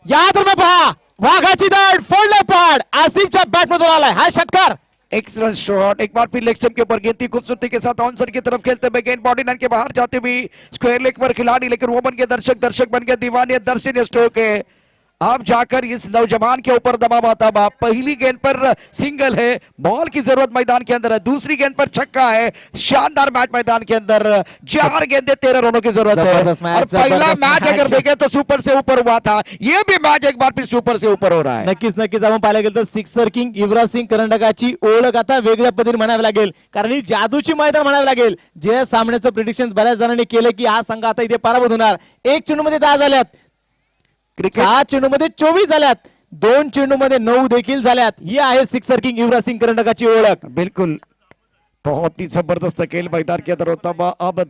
या तर पहा वाघाची दाढ फोडलं पाड आसिफच्या बॅट मधून आलाय हा षटकार. Excellent shot. एक बार फिर लेग स्टंप के ऊपर गेंद थी, खूबसूरती के साथ ऑन साइड की तरफ खेलते हुए गेंद बॉडी लाइन के बाहर जाते हुए स्क्वायर लेग पर खिलाड़ी, लेकिन वो बन गए दर्शक बन गए दीवाने. दर्शन स्ट्रोक है. अब जाकर इस नौजवान के ऊपर दबाव आता है. पहली गेंद पर सिंगल है, बॉल की जरूरत मैदान के अंदर है. दूसरी गेंद पर छक्का है. शानदार मैच मैदान के अंदर. 4 गेंदें 13 रनों की जरूरत है. और पहला मैच अगर देखें तो सुपर से ऊपर हुआ था, ये भी मैच एक बार फिर सुपर से ऊपर हो रहा है. नक्कीच नक्कीच आपण पाहायला गेलं तर सिक्सर किंग युवराज सिंग करंडकाची ओळख आता वेगळ्या पद्धतीने म्हणावी लागेल, कारण ही जादूची मैदान म्हणावी लागेल. जे सामन्याचं प्रिडिक्शन बऱ्याच जणांनी केलं की हा संघ आता इथे पराभूत होणार. 1 चेंडूमध्ये 10 झाल्यात, 6 चेंडूमध्ये 24 झाल्यात, 2 चेंडूमध्ये 9 देखील झाल्यात. ही आहे सिक्सर किंग युवराज सिंग करंडकाची ओळख. बिल्कुल, बहुत ही जबरदस्त खेल मैदान के अंदर होता हुआ. अब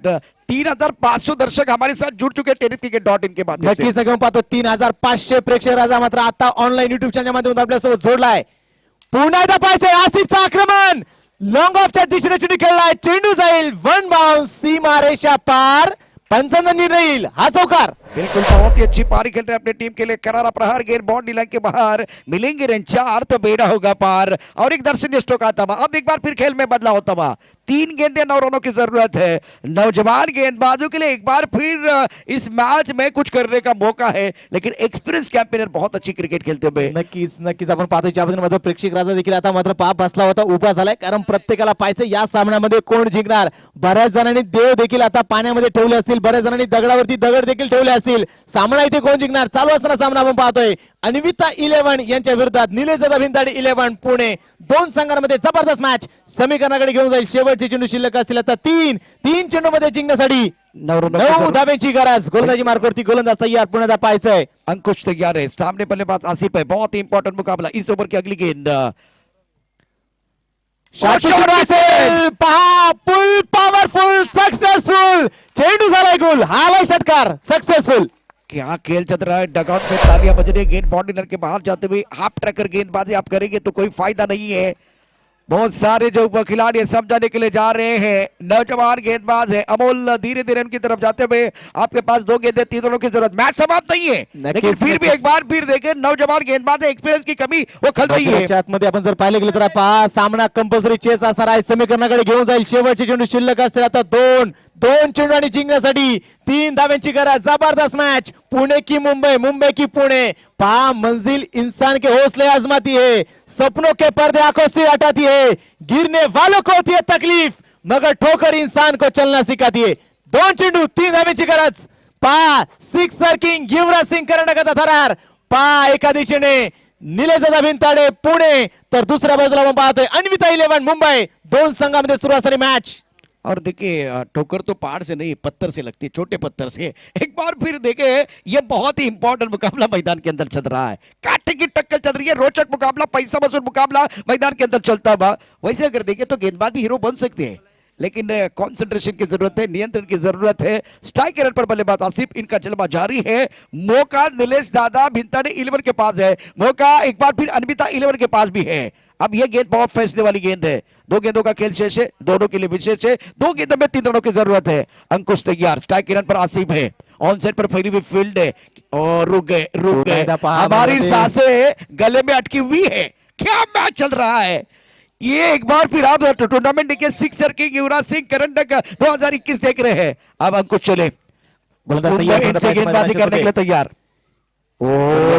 3500 दर्शक हमारे साथ जुड़ चुके टेनिस क्रिकेट.in के माध्यम से. नक्कीच नक्की पाहतो 3500 प्रेक्षक राजा मात्र आता ऑनलाईन युट्यूब चॅनल माध्यमातून आपल्यासोबत जोडलाय. पुन्हा एकदा पाहायचंय आसिफचं आक्रमण. लॉंग ऑफच्या दिशेने चेंडू खेळलाय, चेंडू जाईल 1 बाउंस सीमारेषा पार. पंचांचा निर्णय येईल हा चौकार. बिल्कुल, बहुत ही अच्छी पारी खेल रहे हैं अपने टीम के लिए. करारा प्रहार, गेंद बाउंड्री लाइन के बाहर. मिलेंगे रन 4 तो बेड़ा होगा पार. और एक दर्शनीय स्ट्रोक आता हुआ. अब एक बार फिर खेल में बदला होता हुआ. 3 गेंदें 9 रनों की जरूरत है. नौजवान गेंदबाजों के लिए एक बार फिर इस मैच में कुछ करने का मौका है, लेकिन एक्सपीरियंस कैंपेनर बहुत अच्छी क्रिकेट खेलते हुए. नक्कीच नक्कीच आपण पाहतो ज्या पद्धतीने मात्र प्रेक्षक राजा देखील आता मात्र पाप बसला होता, उभा झालाय, कारण प्रत्येकाला पाहायचं या सामन्यामध्ये कोण जिंकणार. बऱ्याच जणांनी देव देखील आता पाण्यामध्ये ठेवले असतील, बऱ्याच जणांनी दगडावरती दगड देखील ठेवले असतील. सामना इथे कोण जिंकणार चालू असताना सामना आपण पाहतोय. अनविता 11 यांच्या विरोधात निलेश दादा भिंताडे 11 पुणे. 2 संघांमध्ये जबरदस्त मॅच समीकरणाकडे घेऊन जाईल. शेवटचे चेंडू शिल्लक असतील आता 3 चेंडूमध्ये जिंकण्यासाठी 9 धाब्यांची गरज. गोलंदाजी मार्कवरती गोलंदाज तयार, पुन्हा पाहायचंय. अंकुश तैयार है, सामने बल्लेबाज आसिफ है. बहुत ही इंपॉर्टेंट मुकाबला. इस ओवर की अगली गेंद पहा फुल पॉवरफुल सक्सेसफुल चेंडू झालाय गोल. हालाय षटकार सक्सेसफुल. क्या खेल चल रहा है. डगआउट में तालियां बज रही है. गेंद बाउंड्री लाइन के बाहर जाते हुए हाफ ट्रैकर गेंदबाजी आप करेंगे तो कोई फायदा नहीं है. बहुत सारे जो खिलाड़ी समझाने के लिए जा रहे हैं. नौजवान गेंदबाज है अमोल, धीरे धीरे उनकी तरफ जाते हुए आपके पास 2 गेंदें 3 रनों की जरूरत. मैच समाप्त नहीं है, लेकिन फिर भी एक बार फिर देखें नौजवान गेंदबाज एक्सपीरियंस की कमी वो खल रही है. मध्ये आपण जर पाहिले गेलं तर पहा सामना कंपल्सरी चेस असणार आहे. समीकरणाकडे घेऊन जाईल. शेवटचे चेंडू शिल्लक असतील आता 2 चेंडू आणि जिंकण्यासाठी 3 धाब्यांची गरज. जबरदस्त मॅच. पुणे की मुंबई, मुंबई की पुणे. पहा मंजिल इंसान के हौसले आजमाती है, सपनों के पर्दे आंखों से हटाती है, गिरने वालों को होती है तकलीफ, मगर ठोकर इंसान को चलना सिखाती है. 2 चेंडू 3 धाब्यांची गरज. पा सिक्सर किंग युवराज सिंग कर्नाटकाचा थरार पा एका दिशेने निलेश दादा भिंताडे पुणे तर दुसऱ्या बाजूला आपण पाहतोय अन्विता 11 मुंबई दोन संघामध्ये सुरू असणारी मॅच और देखिए ठोकर तो पहाड़ से नहीं पत्थर से लगती है, छोटे पत्थर से। एक बार फिर देखे ये बहुत ही इंपॉर्टेंट मुकाबला मैदान के अंदर चल रहा है, कांटे की टक्कर चल रही है, रोचक मुकाबला, पैसा वसूल मुकाबला मैदान के अंदर चलता हुआ। वैसे अगर देखें तो गेंदबाज भी हीरो बन सकते हैं, लेकिन कंसंट्रेशन की जरूरत है, नियंत्रण की जरूरत है। स्ट्राइक रेट पर बल्लेबाज आसिफ, इनका जलवा जारी है। मौका निलेश दादा भिंताडे 11 के पास है, मौका एक बार फिर अन्विता 11 के पास भी है। अब यह गेंद बहुत फैसले वाली गेंद है, दो गेंदों का खेल शेष है, दोनों के लिए विशेष है, दो गेंदों में 3 रनों की जरूरत है। अंकुश तैयार, स्ट्राइक रन पर आसिफ है, ऑन साइड पर फैली हुई फील्ड है और रुक गए हमारी सांसें गले में अटकी हुई है। क्या मैच चल रहा है ये, एक बार फिर आप टूर्नामेंट के सिक्सर किंग युवराज सिंह कर्नाटक 2021 देख रहे हैं। अब अंकुश चले, गोलंदाज तैयार, इनसे गेंदबाजी करने के लिए तैयार। ओ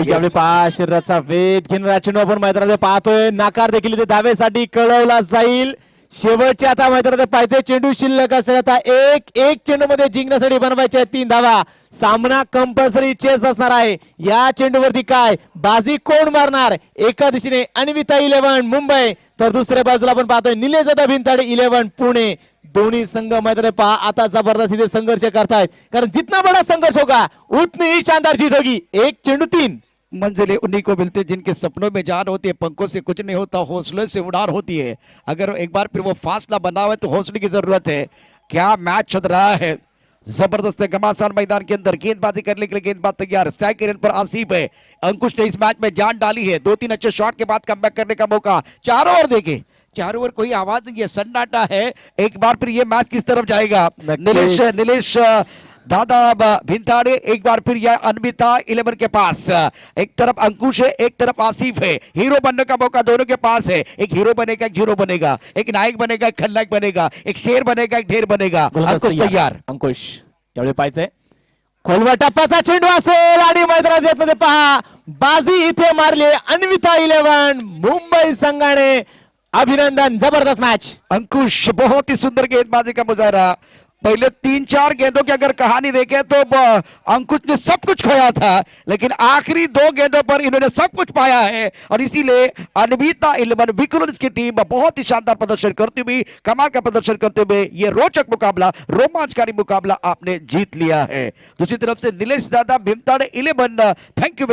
यावेळी पाच शरीराचा वेध घेणारा चेंडू आपण मैदानात पाहतोय, नाकार देखील इथे धावेसाठी कळवला जाईल। शेवटच्या आता मैदानात पाहिजे चेंडू शिल्लक असेल, आता एक चेंडू मध्ये जिंकण्यासाठी बनवायचे 3 धावा, सामना कंपल्सरी चेस असणार आहे। या चेंडूवरती काय बाजी कोण मारणार, एका दिशेने अन्विता 11 मुंबई तर दुसऱ्या बाजूला आपण पाहतोय निलेश दादा भिंताडे 11 पुणे। दोन्ही संघ मैदानात पहा आता जबरदस्त इथे संघर्ष करतायत, कारण जितना बड़ा संघर्ष होगा उतनी ही शानदार जीत होगी। एक चेंडू 3 मंजिलें उन्हीं को मिलती है जिनके सपनों में जान होती है, पंखों से कुछ नहीं होता, हौसले से उड़ान होती है। अगर एक बार फिर वो फासला बना हुआ है तो हौसले की जरूरत है। क्या मैच चल रहा है, जबरदस्त है। घमासान मैदान के अंदर गेंदबाजी करने के लिए गेंदबाज तैयार, स्ट्राइक रेट पर आसिफ है। अंकुश ने इस मैच में जान डाली है, 2-3 अच्छे शॉट के बाद कमबैक करने का मौका। चारों ओर देखे, चारों ओर कोई आवाज नहीं है, सन्नाटा है। एक बार फिर ये मैच किस तरफ जाएगा, निलेश दादा भिंताडे, एक बार फिर यह अन्विता 11 के पास। एक तरफ अंकुश है, एक तरफ आसिफ है। हीरो बनने का मौका दोनों के पास है, एक हीरो बनेगा, एक जीरो बनेगा, एक नायक बनेगा, एक खलनायक बनेगा, एक शेर बनेगा, एक ढेर बनेगा। अंकुश तैयार, अंकुश यावेळी पाहिजे खोलवा टप्प्याचा चेंडू असेल आणि मैदानात मध्ये पहा बाजी इथे मारली अन्विता 11 मुंबई संघाने। अभिनंदन, जबरदस्त मैच। अंकुश बहुत ही सुंदर गेंदबाजी का मुजाहरा। पहले 3-4 गेंदों की अगर कहानी देखें तो अंकुश ने सब कुछ खोया था, लेकिन आखिरी 2 गेंदों पर इन्होंने सब कुछ पाया है और इसीलिए अन्विता 11 विक्रोनिस की टीम बहुत ही शानदार प्रदर्शन करती हुई, कमाल का प्रदर्शन करते हुए ये रोचक मुकाबला, रोमांचकारी मुकाबला आपने जीत लिया है। दूसरी तरफ से निलेश दादा भिंताडे 11, थैंक यू।